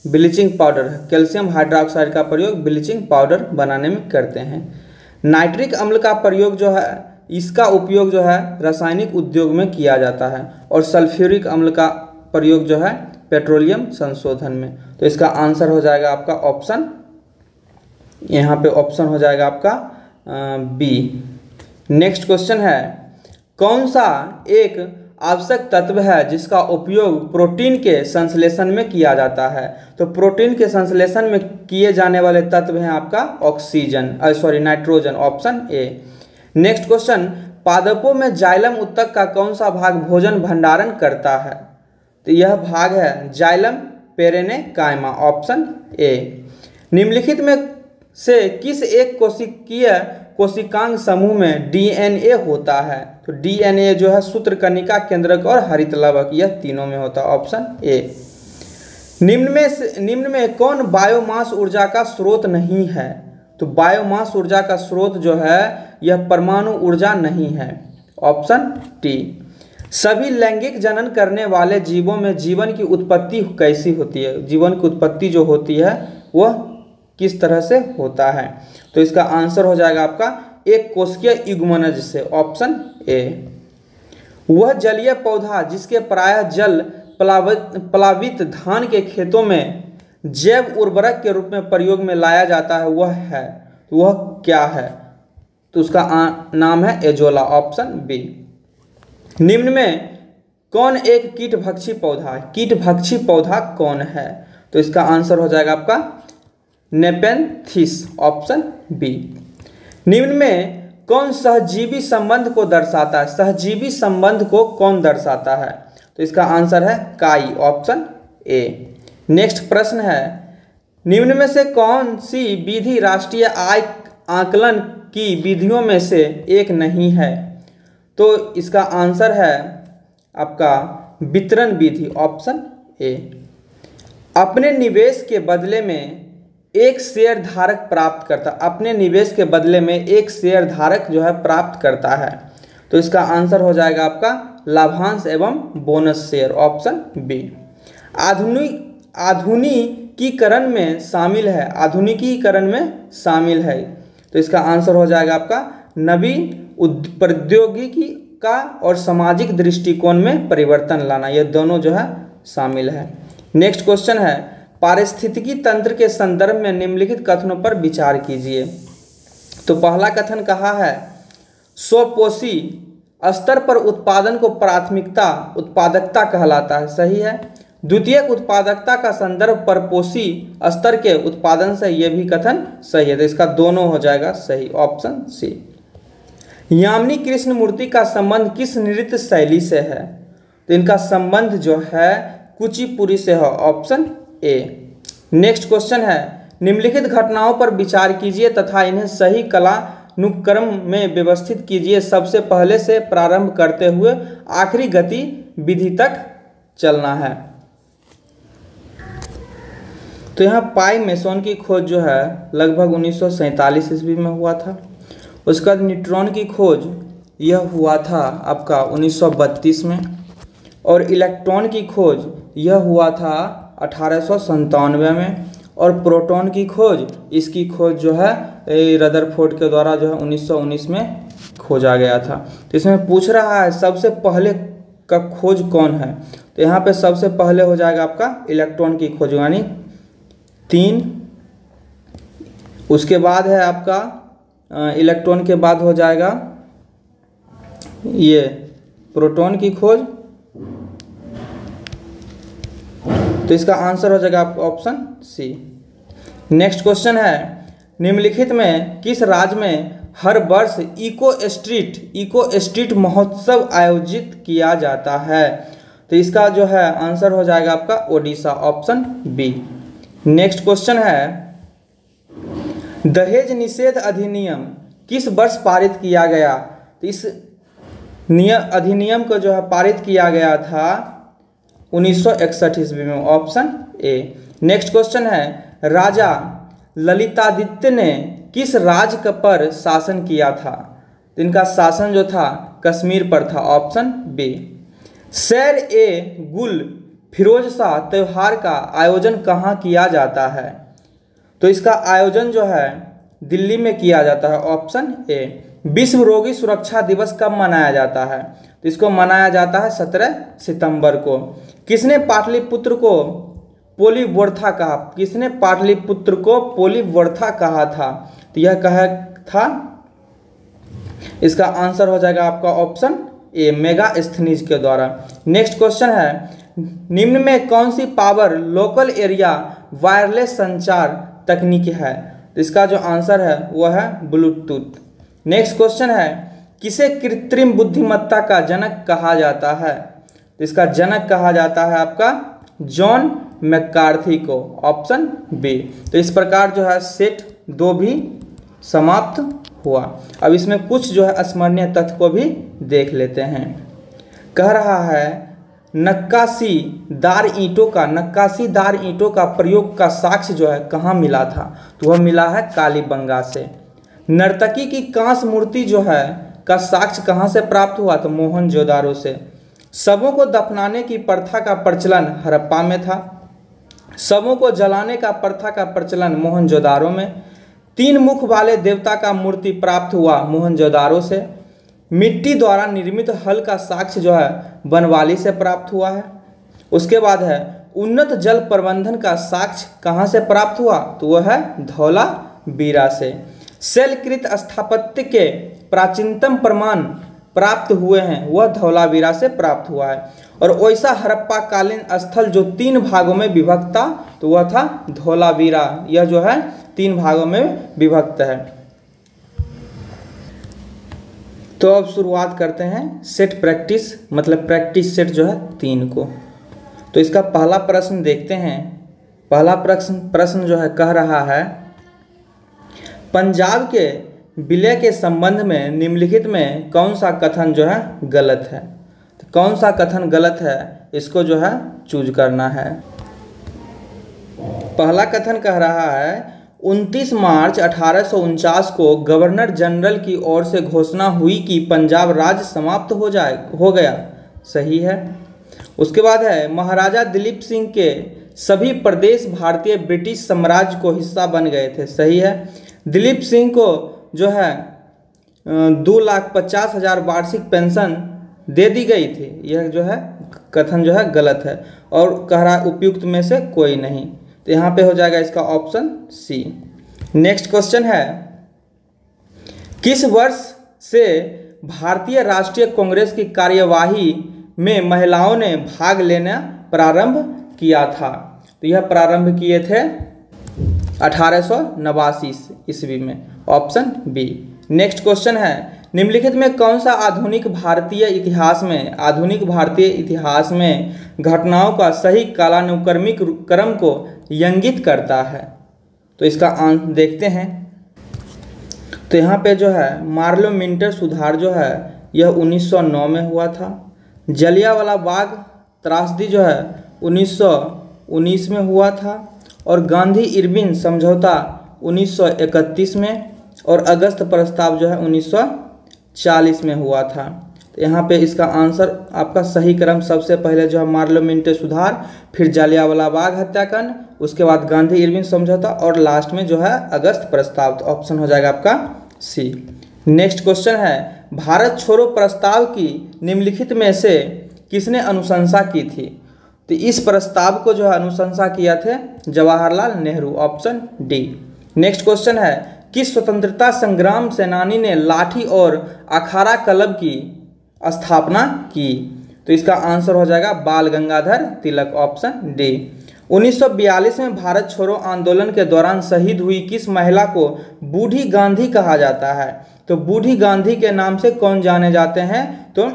ब्लीचिंग पाउडर। कैल्शियम हाइड्रोक्साइड का प्रयोग ब्लीचिंग पाउडर बनाने में करते हैं। नाइट्रिक अम्ल का प्रयोग जो है, इसका उपयोग जो है रासायनिक उद्योग में किया जाता है। और सल्फ्यूरिक अम्ल का प्रयोग जो है पेट्रोलियम संशोधन में। तो इसका आंसर हो जाएगा आपका ऑप्शन, यहाँ पे ऑप्शन हो जाएगा आपका बी। नेक्स्ट क्वेश्चन है, कौन सा एक आवश्यक तत्व है जिसका उपयोग प्रोटीन के संश्लेषण में किया जाता है? तो प्रोटीन के संश्लेषण में किए जाने वाले तत्व हैं आपका nitrogen, option A. Next question, पादपों में जाइलम उत्तक का कौन सा भाग भोजन भंडारण करता है? तो यह भाग है जाइलम पेरेनेकाइमा, ऑप्शन ए। निम्नलिखित में से किस एक कोशिकांग समूह में डीएनए होता है? तो डीएनए जो है सूत्रकणिका, केंद्रक और हरित लवक, यह तीनों में होता है, ऑप्शन ए। निम्न में कौन बायोमास ऊर्जा का स्रोत नहीं है? तो बायोमास ऊर्जा का स्रोत जो है यह परमाणु ऊर्जा नहीं है, ऑप्शन टी। सभी लैंगिक जनन करने वाले जीवों में जीवन की उत्पत्ति कैसी होती है? जीवन की उत्पत्ति जो होती है वह किस तरह से होता है? तो इसका आंसर हो जाएगा आपका एक कोशिकीय युग्मनज से, ऑप्शन ए। वह जलीय पौधा जिसके प्रायः जल प्लावित धान के खेतों में जैव उर्वरक के रूप में प्रयोग में लाया जाता है, वह क्या है? तो उसका नाम है एजोला, ऑप्शन बी। निम्न में कौन एक कीटभक्षी पौधा है? कीटभक्षी पौधा कौन है? तो इसका आंसर हो जाएगा आपका नेपेंथिस, ऑप्शन बी। निम्न में कौन सहजीवी संबंध को दर्शाता है? सहजीवी संबंध को कौन दर्शाता है? तो इसका आंसर है काई, ऑप्शन ए। नेक्स्ट प्रश्न है, निम्न में से कौन सी विधि राष्ट्रीय आय आकलन की विधियों में से एक नहीं है? तो इसका आंसर है आपका वितरण विधि, ऑप्शन ए। अपने निवेश के बदले में एक शेयर धारक प्राप्त करता, अपने निवेश के बदले में एक शेयर धारक जो है प्राप्त करता है। तो इसका आंसर हो जाएगा आपका लाभांश एवं बोनस शेयर, ऑप्शन बी। आधुनिकीकरण में शामिल है, आधुनिकीकरण में शामिल है। तो इसका आंसर हो जाएगा आपका नवीन प्रौद्योगिकी का और सामाजिक दृष्टिकोण में परिवर्तन लाना, ये दोनों जो है शामिल है। नेक्स्ट क्वेश्चन है, पारिस्थितिकी तंत्र के संदर्भ में निम्नलिखित कथनों पर विचार कीजिए। तो पहला कथन कहा है, स्वपोषी स्तर पर उत्पादन को प्राथमिकता उत्पादकता कहलाता है, सही है। द्वितीयक उत्पादकता का संदर्भ परपोषी स्तर के उत्पादन से, यह भी कथन सही है। तो इसका दोनों हो जाएगा सही, ऑप्शन सी। यामिनी कृष्णमूर्ति का संबंध किस नृत्य शैली से है? तो इनका संबंध जो है कुचिपुड़ी से है, ऑप्शन ए। नेक्स्ट क्वेश्चन है, निम्नलिखित घटनाओं पर विचार कीजिए तथा इन्हें सही कालानुक्रम में व्यवस्थित कीजिए, सबसे पहले से प्रारंभ करते हुए आखिरी गतिविधि तक चलना है। तो यहाँ पाई मेसोन की खोज जो है लगभग 1947 ईस्वी में हुआ था। उसके बाद न्यूट्रॉन की खोज यह हुआ था आपका 1932 में, और इलेक्ट्रॉन की खोज यह हुआ था 1897 में, और प्रोटॉन की खोज, इसकी खोज जो है रदरफोर्ड के द्वारा जो है 1919 में खोजा गया था। तो इसमें पूछ रहा है सबसे पहले का खोज कौन है? तो यहाँ पे सबसे पहले हो जाएगा आपका इलेक्ट्रॉन की खोज, यानी 3। उसके बाद है आपका इलेक्ट्रॉन के बाद हो जाएगा ये प्रोटॉन की खोज। तो इसका आंसर हो जाएगा आपका ऑप्शन सी। नेक्स्ट क्वेश्चन है, निम्नलिखित में किस राज्य में हर वर्ष इको स्ट्रीट महोत्सव आयोजित किया जाता है? तो इसका जो है आंसर हो जाएगा आपका Odisha, option B. Next question है, दहेज निषेध अधिनियम किस वर्ष पारित किया गया? तो इस अधिनियम को जो है पारित किया गया था 1961 ईस्वी में, ऑप्शन ए। नेक्स्ट क्वेश्चन है, राजा ललितादित्य ने किस राज्य पर शासन किया था? तो इनका शासन जो था कश्मीर पर था, ऑप्शन बी। शेर ए गुल फिरोज शाह त्योहार का आयोजन कहाँ किया जाता है? तो इसका आयोजन जो है दिल्ली में किया जाता है, ऑप्शन ए। विश्व रोगी सुरक्षा दिवस कब मनाया जाता है? तो इसको मनाया जाता है 17 सितंबर को। किसने पाटलिपुत्र को पोलीवोर्था कहा? किसने पाटलिपुत्र को पोलीवोर्था कहा था? तो यह कहा था, इसका आंसर हो जाएगा आपका ऑप्शन ए, मेगास्थनीज के द्वारा। नेक्स्ट क्वेश्चन है, निम्न में कौन सी पावर लोकल एरिया वायरलेस संचार तकनीक है? तो इसका जो आंसर है वह है ब्लूटूथ। नेक्स्ट क्वेश्चन है, किसे कृत्रिम बुद्धिमत्ता का जनक कहा जाता है? तो इसका जनक कहा जाता है आपका जॉन मैकार्थी को, ऑप्शन बी। तो इस प्रकार जो है सेट 2 भी समाप्त हुआ। अब इसमें कुछ जो है स्मरणीय तथ्य को भी देख लेते हैं। कह रहा है, नक्काशीदार ईंटों का प्रयोग का साक्ष्य जो है कहाँ मिला था? तो वह मिला है कालीबंगा से। नर्तकी की कांस्य मूर्ति जो है का साक्ष्य कहाँ से प्राप्त हुआ? तो मोहनजोदारो से। शवों को दफनाने की प्रथा का प्रचलन हड़प्पा में था। शवों को जलाने का प्रथा का प्रचलन मोहनजोदारो में। 3 मुख वाले देवता का मूर्ति प्राप्त हुआ मोहनजोदारो से। मिट्टी द्वारा निर्मित हल का साक्ष्य जो है बनवाली से प्राप्त हुआ है। उसके बाद है उन्नत जल प्रबंधन का साक्ष्य कहाँ से प्राप्त हुआ, तो वह है धौलावीरा से। शैलकृत स्थापत्य के प्राचीनतम प्रमाण प्राप्त हुए हैं वह धौलावीरा से प्राप्त हुआ है। और वैसा हड़प्पा कालीन स्थल जो 3 भागों में विभक्त था तो वह था धौलावीरा। यह जो है 3 भागों में विभक्त है। तो अब शुरुआत करते हैं सेट प्रैक्टिस, मतलब प्रैक्टिस सेट जो है 3 को। तो इसका पहला प्रश्न देखते हैं। पहला प्रश्न जो है कह रहा है पंजाब के विलय के संबंध में निम्नलिखित में कौन सा कथन जो है गलत है। तो कौन सा कथन गलत है इसको जो है चूज करना है। पहला कथन कह रहा है 29 मार्च 1849 को गवर्नर जनरल की ओर से घोषणा हुई कि पंजाब राज्य समाप्त हो गया। सही है। उसके बाद है महाराजा दिलीप सिंह के सभी प्रदेश भारतीय ब्रिटिश साम्राज्य को हिस्सा बन गए थे। सही है। दिलीप सिंह को जो है 2,50,000 वार्षिक पेंशन दे दी गई थी। यह जो है कथन जो है गलत है और कह रहा है उपयुक्त में से कोई नहीं। तो यहाँ पे हो जाएगा इसका ऑप्शन सी। नेक्स्ट क्वेश्चन है किस वर्ष से भारतीय राष्ट्रीय कांग्रेस की कार्यवाही में महिलाओं ने भाग लेना प्रारंभ किया था। तो यह प्रारंभ किए थे 1889 ईस्वी में। Option B. नेक्स्ट क्वेश्चन है निम्नलिखित में कौन सा आधुनिक भारतीय इतिहास में घटनाओं का सही कालानुक्रमिक क्रम को इंगित करता है। तो इसका आंसर देखते हैं। तो यहाँ पे जो है पार्लियामेंट्री सुधार जो है यह 1909 में हुआ था। जलियांवाला बाग त्रासदी जो है 1919 में हुआ था। और गांधी इरविन समझौता 1931 में। और अगस्त प्रस्ताव जो है 1940 में हुआ था। तो यहाँ पे इसका आंसर आपका सही क्रम सबसे पहले जो है पार्लियामेंट्री सुधार, फिर जलियांवाला बाग हत्याकांड, उसके बाद गांधी इरविन समझौता और लास्ट में जो है अगस्त प्रस्ताव। तो ऑप्शन हो जाएगा आपका सी। नेक्स्ट क्वेश्चन है भारत छोड़ो प्रस्ताव की निम्नलिखित में से किसने अनुशंसा की थी। तो इस प्रस्ताव को जो है अनुशंसा किया थे Jawaharlal Nehru. Option D. Next question है किस स्वतंत्रता संग्राम सेनानी ने लाठी और अखाड़ा कलब की स्थापना की। तो इसका आंसर हो जाएगा बाल गंगाधर तिलक। Option D. 1942 में भारत छोड़ो आंदोलन के दौरान शहीद हुई किस महिला को बूढ़ी गांधी कहा जाता है। तो बूढ़ी गांधी के नाम से कौन जाने जाते हैं, तो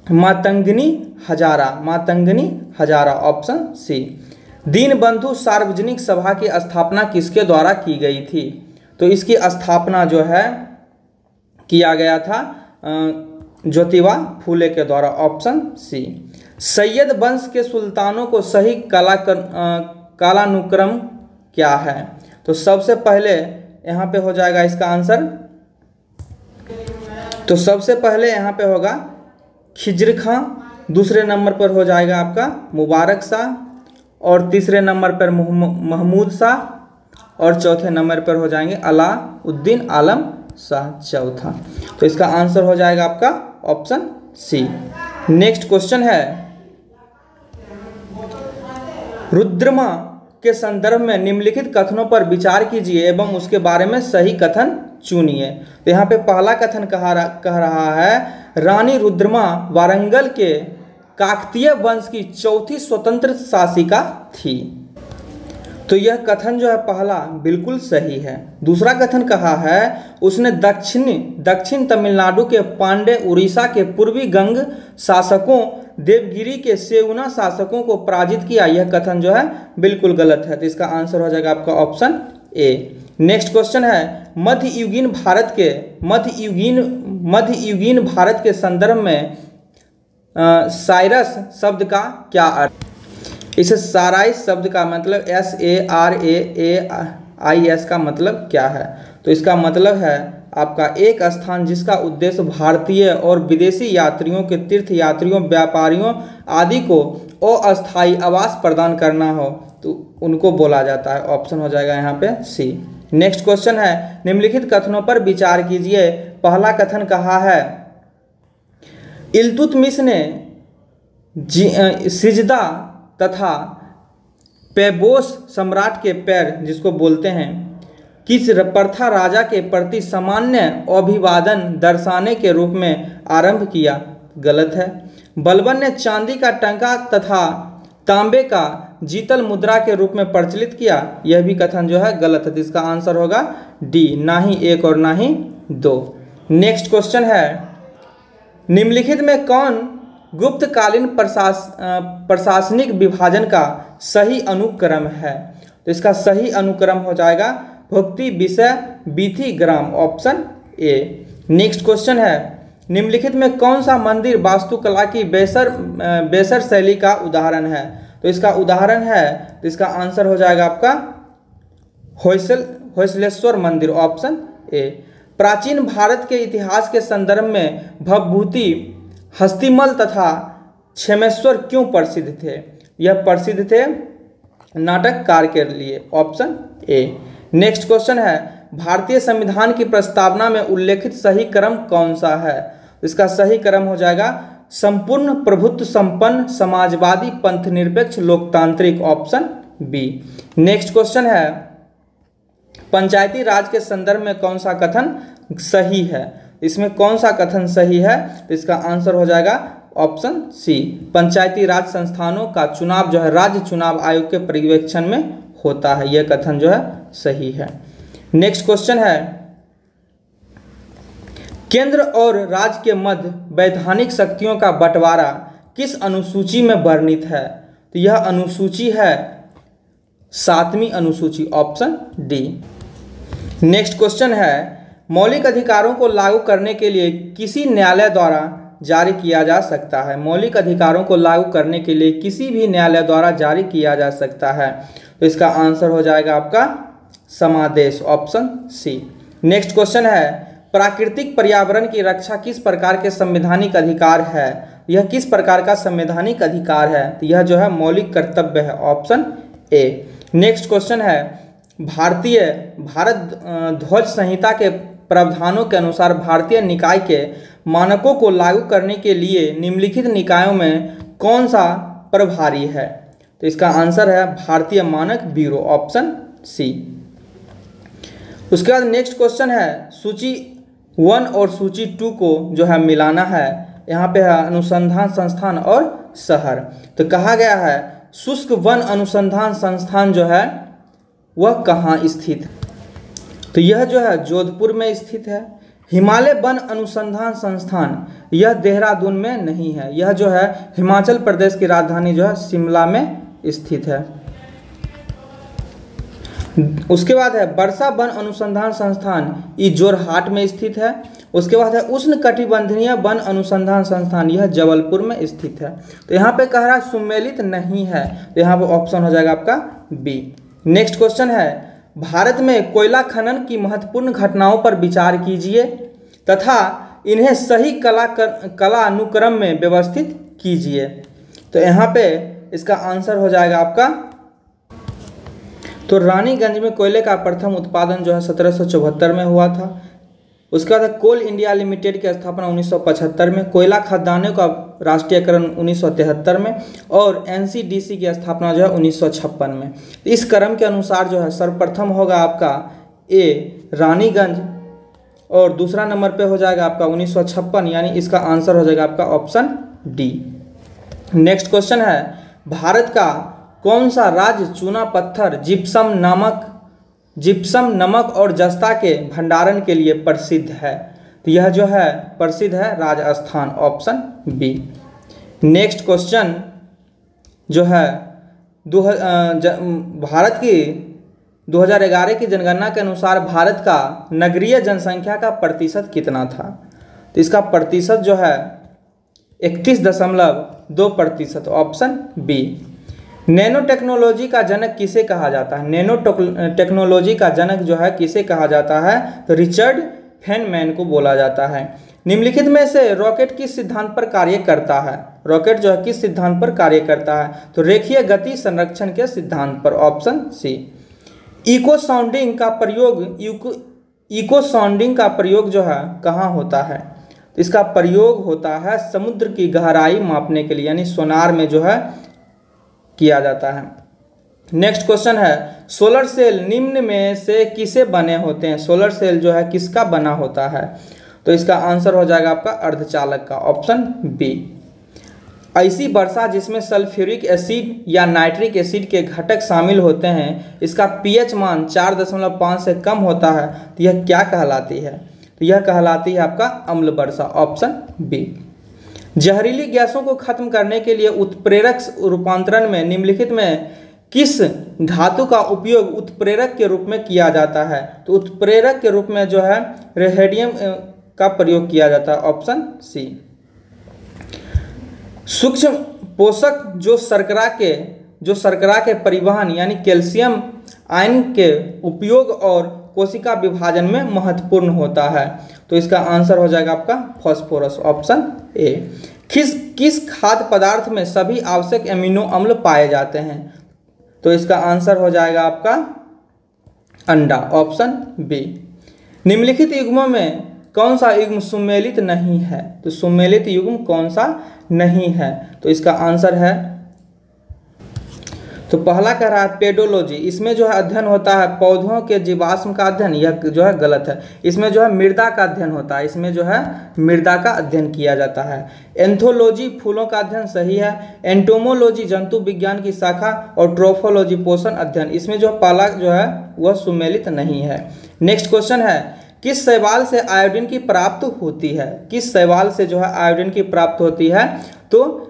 मातंगनी हजारा। Option C. दीनबंधु सार्वजनिक सभा की स्थापना किसके द्वारा की गई थी। तो इसकी स्थापना जो है किया गया था ज्योतिबा फूले के द्वारा। Option C. सैयद वंश के सुल्तानों को सही कालानुक्रम क्या है। तो सबसे पहले यहाँ पे हो जाएगा इसका आंसर। तो सबसे पहले यहाँ पे होगा खिज्र खां, दूसरे नंबर पर हो जाएगा आपका मुबारक शाह, और तीसरे नंबर पर महमूद शाह, और चौथे नंबर पर हो जाएंगे अलाउद्दीन आलम शाह चौथा। तो इसका आंसर हो जाएगा आपका ऑप्शन सी। नेक्स्ट क्वेश्चन है रुद्रमा के संदर्भ में निम्नलिखित कथनों पर विचार कीजिए एवं उसके बारे में सही कथन चुनिए। तो यहाँ पे पहला कथन कह रहा है रानी रुद्रमा वारंगल के काकतीय वंश की चौथी स्वतंत्र शासिका थी। तो यह कथन जो है पहला बिल्कुल सही है। दूसरा कथन कहा है उसने दक्षिण तमिलनाडु के पांडे, उड़ीसा के पूर्वी गंग शासकों, देवगिरी के सेउना शासकों को पराजित किया। यह कथन जो है बिल्कुल गलत है। तो इसका आंसर हो जाएगा आपका ऑप्शन ए। नेक्स्ट क्वेश्चन है मध्ययुगीन भारत के संदर्भ में साइरस शब्द का क्या अर्थ। इसे साराइस शब्द का मतलब SARAAIS का मतलब क्या है। तो इसका मतलब है आपका एक स्थान जिसका उद्देश्य भारतीय और विदेशी यात्रियों के तीर्थ यात्रियों, व्यापारियों आदि को अस्थायी आवास प्रदान करना हो तो उनको बोला जाता है। ऑप्शन हो जाएगा यहाँ पे सी। नेक्स्ट क्वेश्चन है, निम्नलिखित कथनों पर विचार कीजिए। पहला कथन कहा है, इल्तुतमिश ने सिजदा तथा पेबोस सम्राट के पैर जिसको बोलते हैं किस प्रथा राजा के प्रति सामान्य अभिवादन दर्शाने के रूप में आरंभ किया। गलत है। बलबन ने चांदी का टंका तथा तांबे का जीतल मुद्रा के रूप में प्रचलित किया। यह भी कथन जो है गलत है। तो इसका आंसर होगा डी, ना ही 1 और ना ही 2। नेक्स्ट क्वेश्चन है, निम्नलिखित में कौन गुप्तकालीन प्रशासनिक विभाजन का सही अनुक्रम है। तो इसका सही अनुक्रम हो जाएगा भुक्ति विषय बीथी ग्राम। Option A. नेक्स्ट क्वेश्चन है, निम्नलिखित में कौन सा मंदिर वास्तुकला की बेसर शैली का उदाहरण है। तो इसका उदाहरण है, तो इसका आंसर हो जाएगा आपका होयसलेश्वर मंदिर। Option A. प्राचीन भारत के इतिहास के संदर्भ में भवभूति, हस्तिमल तथा क्षेमेश्वर क्यों प्रसिद्ध थे। यह प्रसिद्ध थे नाटककार के लिए। Option A. नेक्स्ट क्वेश्चन है, भारतीय संविधान की प्रस्तावना में उल्लेखित सही क्रम कौन सा है। इसका सही क्रम हो जाएगा संपूर्ण प्रभुत्व संपन्न समाजवादी पंथ निरपेक्ष लोकतांत्रिक। Option B. नेक्स्ट क्वेश्चन है, पंचायती राज के संदर्भ में कौन सा कथन सही है। इसमें कौन सा कथन सही है, तो इसका आंसर हो जाएगा ऑप्शन सी। पंचायती राज संस्थानों का चुनाव जो है राज्य चुनाव आयोग के पर्यवेक्षण में होता है। यह कथन जो है सही है। नेक्स्ट क्वेश्चन है, केंद्र और राज्य के मध्य वैधानिक शक्तियों का बंटवारा किस अनुसूची में वर्णित है। तो यह अनुसूची है 7वीं अनुसूची। Option D. नेक्स्ट क्वेश्चन है, मौलिक अधिकारों को लागू करने के लिए किसी न्यायालय द्वारा जारी किया जा सकता है। मौलिक अधिकारों को लागू करने के लिए किसी भी न्यायालय द्वारा जारी किया जा सकता है। तो इसका आंसर हो जाएगा आपका समादेश। Option C. नेक्स्ट क्वेश्चन है, प्राकृतिक पर्यावरण की रक्षा किस प्रकार के संवैधानिक अधिकार है। यह किस प्रकार का संवैधानिक अधिकार है। तो यह जो है मौलिक कर्तव्य है। Option A. नेक्स्ट क्वेश्चन है, भारत ध्वज संहिता के प्रावधानों के अनुसार भारतीय निकाय के मानकों को लागू करने के लिए निम्नलिखित निकायों में कौन सा प्रभारी है। तो इसका आंसर है भारतीय मानक ब्यूरो। Option C. उसके बाद नेक्स्ट क्वेश्चन है, सूची 1 और सूची 2 को जो है मिलाना है। यहाँ पे है अनुसंधान संस्थान और शहर। तो कहा गया है शुष्क वन अनुसंधान संस्थान जो है वह कहाँ स्थित। तो यह जो है जोधपुर में स्थित है। हिमालय वन अनुसंधान संस्थान यह देहरादून में नहीं है। यह जो है हिमाचल प्रदेश की राजधानी जो है शिमला में स्थित है। उसके बाद है वर्षा वन अनुसंधान संस्थान ये जोरहाट में स्थित है। उसके बाद है उष्ण कटिबंधीय वन अनुसंधान संस्थान यह जबलपुर में स्थित है। तो यहाँ पे कह रहा है सुमेलित नहीं है। तो यहाँ पे ऑप्शन हो जाएगा आपका बी। नेक्स्ट क्वेश्चन है, भारत में कोयला खनन की महत्वपूर्ण घटनाओं पर विचार कीजिए तथा इन्हें सही कला अनुक्रम में व्यवस्थित कीजिए। तो यहाँ पे इसका आंसर हो जाएगा आपका, तो रानीगंज में कोयले का प्रथम उत्पादन जो है 1774 में हुआ था। उसके बाद कोल इंडिया लिमिटेड की स्थापना 1975 में, कोयला खदानों का राष्ट्रीयकरण 1973 में और एनसीडीसी की स्थापना जो है 1956 में। इस क्रम के अनुसार जो है सर्वप्रथम होगा आपका ए रानीगंज और दूसरा नंबर पे हो जाएगा आपका 1956, यानी इसका आंसर हो जाएगा आपका ऑप्शन डी। नेक्स्ट क्वेश्चन है, भारत का कौन सा राज्य चूना पत्थर जिप्सम नमक और जस्ता के भंडारण के लिए प्रसिद्ध है। तो यह जो है प्रसिद्ध है Rajasthan. Option B. Next question जो है भारत की 2011 की जनगणना के अनुसार भारत का नगरीय जनसंख्या का प्रतिशत कितना था। तो इसका प्रतिशत जो है 31.2%। Option B. नैनो टेक्नोलॉजी का जनक किसे कहा जाता है। नैनो टेक्नोलॉजी का जनक जो है किसे कहा जाता है, तो रिचर्ड फेनमैन को बोला जाता है। निम्नलिखित में से रॉकेट किस सिद्धांत पर कार्य करता है? रॉकेट जो है किस सिद्धांत पर कार्य करता है? तो रेखीय गति संरक्षण के सिद्धांत पर, ऑप्शन सी। इको साउंडिंग का प्रयोग जो है कहाँ होता है? इसका प्रयोग होता है समुद्र की गहराई मापने के लिए, यानी सोनार में जो है किया जाता है। नेक्स्ट क्वेश्चन है, सोलर सेल निम्न में से किसे बने होते हैं? सोलर सेल जो है किसका बना होता है? तो इसका आंसर हो जाएगा आपका अर्धचालक का, ऑप्शन बी। ऐसी वर्षा जिसमें सल्फ्यूरिक एसिड या नाइट्रिक एसिड के घटक शामिल होते हैं, इसका पीएच मान 4.5 से कम होता है, तो यह क्या कहलाती है? तो यह कहलाती है आपका अम्ल वर्षा, ऑप्शन बी। जहरीली गैसों को खत्म करने के लिए उत्प्रेरक रूपांतरण में निम्नलिखित में किस धातु का उपयोग उत्प्रेरक के रूप में किया जाता है? तो उत्प्रेरक के रूप में जो है रेडियम का प्रयोग किया जाता है, ऑप्शन सी। सूक्ष्म पोषक जो शर्करा के परिवहन यानी कैल्शियम आयन के उपयोग और कोशिका विभाजन में महत्वपूर्ण होता है, तो इसका आंसर हो जाएगा आपका फास्फोरस, ऑप्शन ए। किस खाद्य पदार्थ में सभी आवश्यक एमिनो अम्ल पाए जाते हैं? तो इसका आंसर हो जाएगा आपका अंडा, ऑप्शन बी। निम्नलिखित युग्मों में कौन सा युग्म सुमेलित नहीं है? तो सुमेलित युग्म कौन सा नहीं है? तो इसका आंसर है, तो पहला कह रहा है पेडोलॉजी, इसमें जो है अध्ययन होता है पौधों के जीवाश्म का अध्ययन, यह जो है गलत है। इसमें जो है मृदा का अध्ययन होता है, इसमें जो है मृदा का अध्ययन किया जाता है। एंथोलॉजी फूलों का अध्ययन सही है। एंटोमोलॉजी जंतु विज्ञान की शाखा, और ट्रोफोलॉजी पोषण अध्ययन, इसमें जो पहला जो है वह सुमेलित नहीं है। नेक्स्ट क्वेश्चन है, किस शैवाल से आयोडीन की प्राप्त होती है? किस शैवाल से जो है आयोडीन की प्राप्त होती है? तो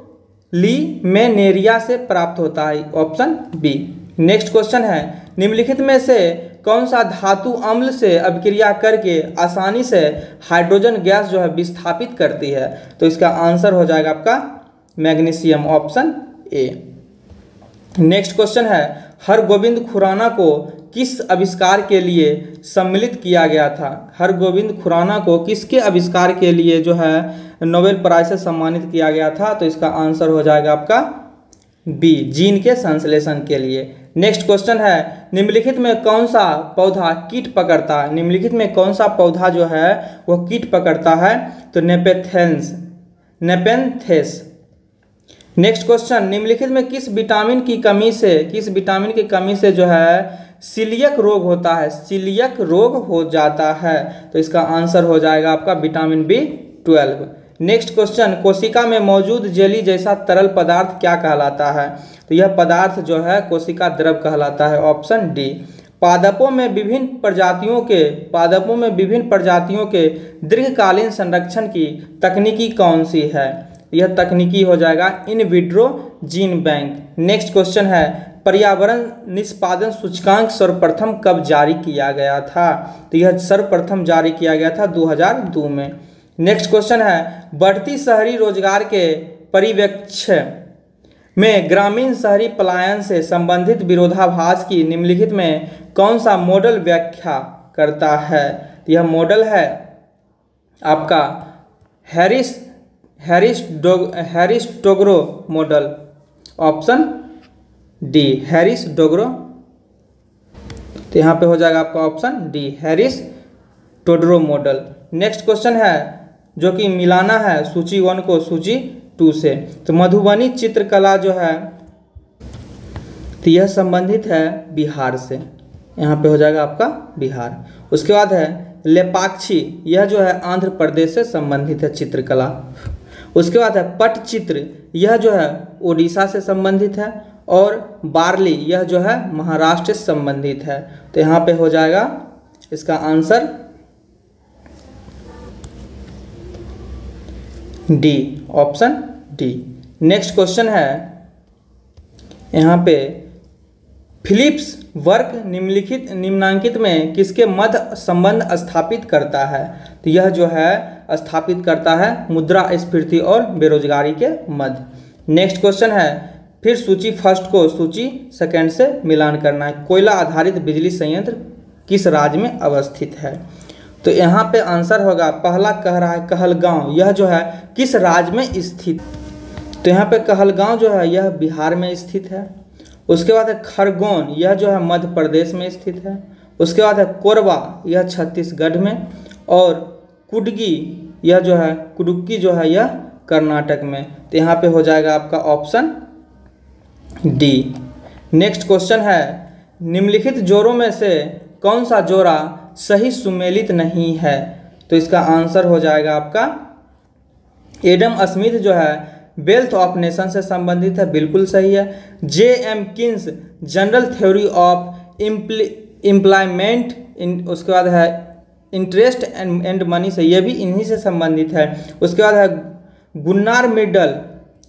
लीमेनेरिया से प्राप्त होता है, ऑप्शन बी। नेक्स्ट क्वेश्चन है, निम्नलिखित में से कौन सा धातु अम्ल से अभिक्रिया करके आसानी से हाइड्रोजन गैस जो है विस्थापित करती है? तो इसका आंसर हो जाएगा आपका magnesium, option A. Next question है, हरगोविंद खुराना को किस आविष्कार के लिए सम्मिलित किया गया था? हरगोविंद खुराना को किसके आविष्कार के लिए जो है नोबेल प्राइज से सम्मानित किया गया था? तो इसका आंसर हो जाएगा आपका बी, जीन के संश्लेषण के लिए। नेक्स्ट क्वेश्चन है, निम्नलिखित में कौन सा पौधा कीट पकड़ता है? निम्नलिखित में कौन सा पौधा जो है वह कीट पकड़ता है? तो नेपेंथेस। नेक्स्ट क्वेश्चन, निम्नलिखित में किस विटामिन की कमी से जो है सीलियक रोग होता है? सीलियक रोग हो जाता है, तो इसका आंसर हो जाएगा आपका विटामिन B12। नेक्स्ट क्वेश्चन, कोशिका में मौजूद जेली जैसा तरल पदार्थ क्या कहलाता है? तो यह पदार्थ जो है कोशिका द्रव कहलाता है, ऑप्शन डी। पादपों में विभिन्न प्रजातियों के दीर्घकालीन संरक्षण की तकनीकी कौन सी है? यह तकनीकी हो जाएगा in vitro gene bank. Next question है, पर्यावरण निष्पादन सूचकांक सर्वप्रथम कब जारी किया गया था? तो यह सर्वप्रथम जारी किया गया था 2002 में। नेक्स्ट क्वेश्चन है, बढ़ती शहरी रोजगार के परिप्रेक्ष्य में ग्रामीण शहरी पलायन से संबंधित विरोधाभास की निम्नलिखित में कौन सा मॉडल व्याख्या करता है? यह मॉडल है आपका Harris Todaro model, option D, Harris Todaro. तो यहाँ पे हो जाएगा आपका option D, Harris Todaro model. Next question है जो कि मिलाना है सूची 1 को सूची 2 से। तो मधुबनी चित्रकला जो है तो यह संबंधित है बिहार से, यहाँ पे हो जाएगा आपका बिहार। उसके बाद है लेपाक्षी, यह जो है आंध्र प्रदेश से संबंधित है चित्रकला। उसके बाद है पटचित्र, यह जो है ओडिशा से संबंधित है। और बार्ली, यह जो है महाराष्ट्र से संबंधित है। तो यहाँ पे हो जाएगा इसका answer D, option D. Next question है यहाँ पे, फिलिप्स वर्क निम्नांकित में किसके मध्य संबंध स्थापित करता है? तो यह जो है स्थापित करता है मुद्रास्फीति और बेरोजगारी के मध्य। नेक्स्ट क्वेश्चन है, फिर सूची फर्स्ट को सूची सेकंड से मिलान करना है। कोयला आधारित बिजली संयंत्र किस राज्य में अवस्थित है? तो यहाँ पे आंसर होगा, पहला कह रहा है कहलगांव, यह जो है किस राज्य में स्थित। तो यहाँ पे कहलगांव जो है यह बिहार में स्थित है। उसके बाद है खरगोन, यह जो है मध्य प्रदेश में स्थित है। उसके बाद है कोरबा, यह छत्तीसगढ़ में। और कुडगी, यह जो है कुडुक्की जो है यह कर्नाटक में। तो यहाँ पे हो जाएगा आपका ऑप्शन डी। नेक्स्ट क्वेश्चन है, निम्नलिखित जोड़ों में से कौन सा जोड़ा सही सुमेलित नहीं है। तो इसका आंसर हो जाएगा आपका एडम स्मिथ जो है वेल्थ ऑफ नेशन से संबंधित है, बिल्कुल सही है। J.M.. Keynes general theory of employment, उसके बाद है इंटरेस्ट एंड मनी से, यह भी इन्हीं से संबंधित है। उसके बाद है गुन्नार मिडल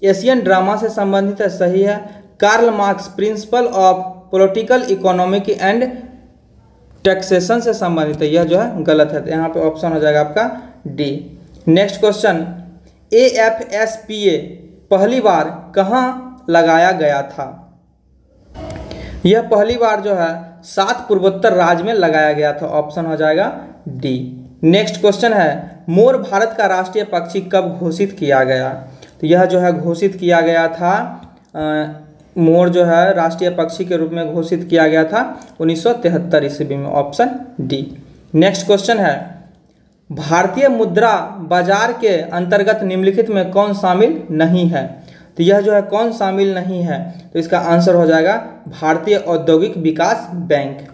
एशियन ड्रामा से संबंधित है, सही है। Karl Marx principle of political economic and taxation से संबंधित है, यह जो है गलत है। तो यहाँ पे ऑप्शन हो जाएगा आपका डी। नेक्स्ट क्वेश्चन, AFSPA पहली बार कहाँ लगाया गया था। यह पहली बार जो है 7 पूर्वोत्तर राज्य में लगाया गया था, ऑप्शन हो जाएगा डी। नेक्स्ट क्वेश्चन है, मोर भारत का राष्ट्रीय पक्षी कब घोषित किया गया। तो यह जो है घोषित किया गया था, मोर जो है राष्ट्रीय पक्षी के रूप में घोषित किया गया था 1973 ईस्वी में, ऑप्शन डी। नेक्स्ट क्वेश्चन है, भारतीय मुद्रा बाजार के अंतर्गत निम्नलिखित में कौन शामिल नहीं है। तो यह जो है कौन शामिल नहीं है, तो इसका आंसर हो जाएगा भारतीय औद्योगिक विकास बैंक।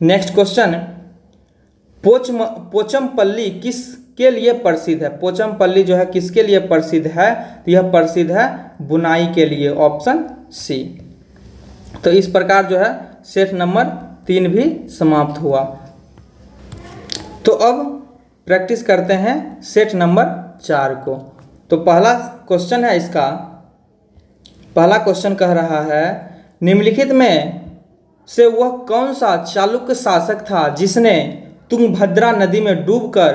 नेक्स्ट क्वेश्चन, पोचमपल्ली किसके लिए प्रसिद्ध है। पोचमपल्ली जो है किसके लिए प्रसिद्ध है, तो यह प्रसिद्ध है बुनाई के लिए, ऑप्शन सी। तो इस प्रकार जो है सेट नंबर 3 भी समाप्त हुआ। तो अब प्रैक्टिस करते हैं सेट नंबर 4 को। तो पहला क्वेश्चन है इसका, पहला क्वेश्चन कह रहा है, निम्नलिखित में से वह कौन सा चालुक्य शासक था जिसने तुंगभद्रा नदी में डूबकर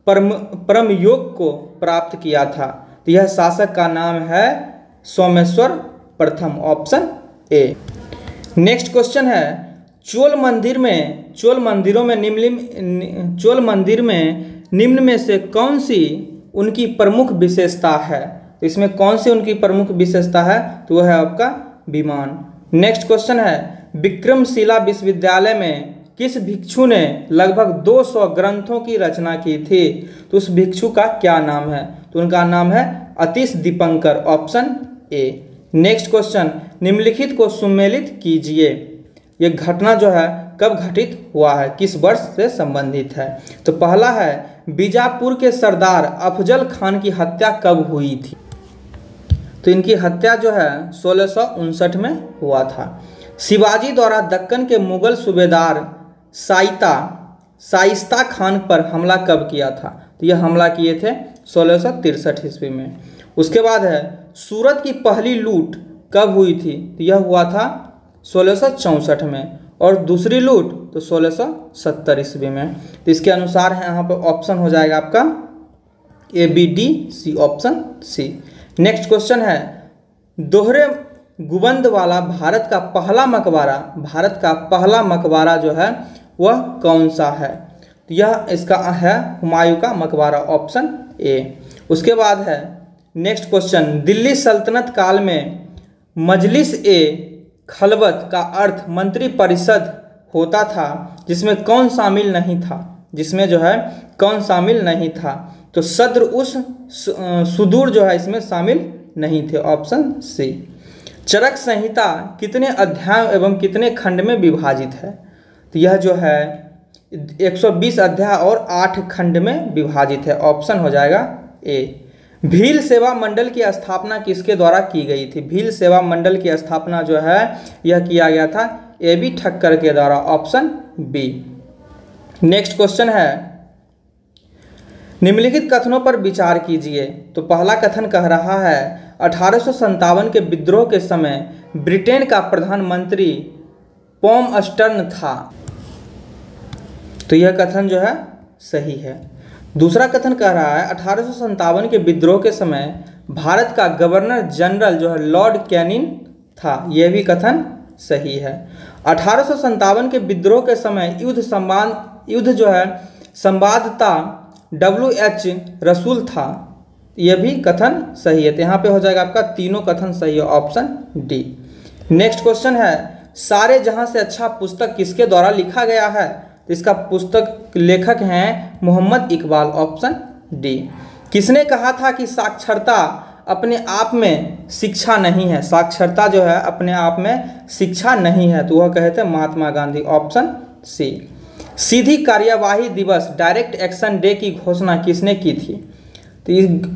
परमयोग को प्राप्त किया था। तो यह शासक का नाम है सोमेश्वर प्रथम, ऑप्शन ए। नेक्स्ट क्वेश्चन है, चोल मंदिर में निम्न में से कौन सी उनकी प्रमुख विशेषता है। तो इसमें कौन सी उनकी प्रमुख विशेषता है, तो वह है आपका विमान। नेक्स्ट क्वेश्चन है, विक्रमशिला विश्वविद्यालय में किस भिक्षु ने लगभग 200 ग्रंथों की रचना की थी। तो उस भिक्षु का क्या नाम है, तो उनका नाम है Atish Dipankar, option A. Next question, निम्नलिखित को सुमेलित कीजिए। यह घटना जो है कब घटित हुआ है, किस वर्ष से संबंधित है। तो पहला है, बीजापुर के सरदार अफजल खान की हत्या कब हुई थी। तो इनकी हत्या जो है 1659 में हुआ था। शिवाजी द्वारा दक्कन के मुगल सूबेदार शाइस्ता खान पर हमला कब किया था। तो यह हमला किए थे 1663 ईस्वी में। उसके बाद है, सूरत की पहली लूट कब हुई थी। तो यह हुआ था 1664 में। और दूसरी लूट तो 1670 ईस्वी में। तो इसके अनुसार है यहाँ पर ऑप्शन हो जाएगा आपका ए, बी, डी, सी, ऑप्शन सी। नेक्स्ट क्वेश्चन है, दोहरे गुंबद वाला भारत का पहला मकबरा जो है वह कौन सा है। तो यह इसका है हुमायूं का मकबरा, ऑप्शन ए। उसके बाद है नेक्स्ट क्वेश्चन, दिल्ली सल्तनत काल में मजलिस ए खलवत का अर्थ मंत्री परिषद होता था, जिसमें कौन शामिल नहीं था। जिसमें जो है कौन शामिल नहीं था, तो सद्र उस सुदूर जो है इसमें शामिल नहीं थे, ऑप्शन सी। चरक संहिता कितने अध्याय एवं कितने खंड में विभाजित है। तो यह जो है 120 अध्याय और 8 खंड में विभाजित है, ऑप्शन हो जाएगा ए। भील सेवा मंडल की स्थापना किसके द्वारा की गई थी। भील सेवा मंडल की स्थापना जो है यह किया गया था A.B. ठक्कर के द्वारा, ऑप्शन बी। नेक्स्ट क्वेश्चन है, निम्नलिखित कथनों पर विचार कीजिए। तो पहला कथन कह रहा है, 1857 के विद्रोह के समय ब्रिटेन का प्रधानमंत्री पॉमस्टर्न था। तो यह कथन जो है सही है। दूसरा कथन कह रहा है, 1857 के विद्रोह के समय भारत का गवर्नर जनरल जो है लॉर्ड कैनिंग था। यह भी कथन सही है। 1857 के विद्रोह के समय युद्ध जो है संवाददाता WH रसूल था, यह भी कथन सही है। तो यहाँ पे हो जाएगा आपका तीनों कथन सही है, ऑप्शन डी। नेक्स्ट क्वेश्चन है, सारे जहां से अच्छा पुस्तक किसके द्वारा लिखा गया है? तो इसका पुस्तक लेखक हैं मोहम्मद इकबाल, ऑप्शन डी। किसने कहा था कि साक्षरता अपने आप में शिक्षा नहीं है? साक्षरता जो है अपने आप में शिक्षा नहीं है, तो वह कहे थे महात्मा गांधी, ऑप्शन सी। सीधी कार्यवाही दिवस डायरेक्ट एक्शन डे की घोषणा किसने की थी? तो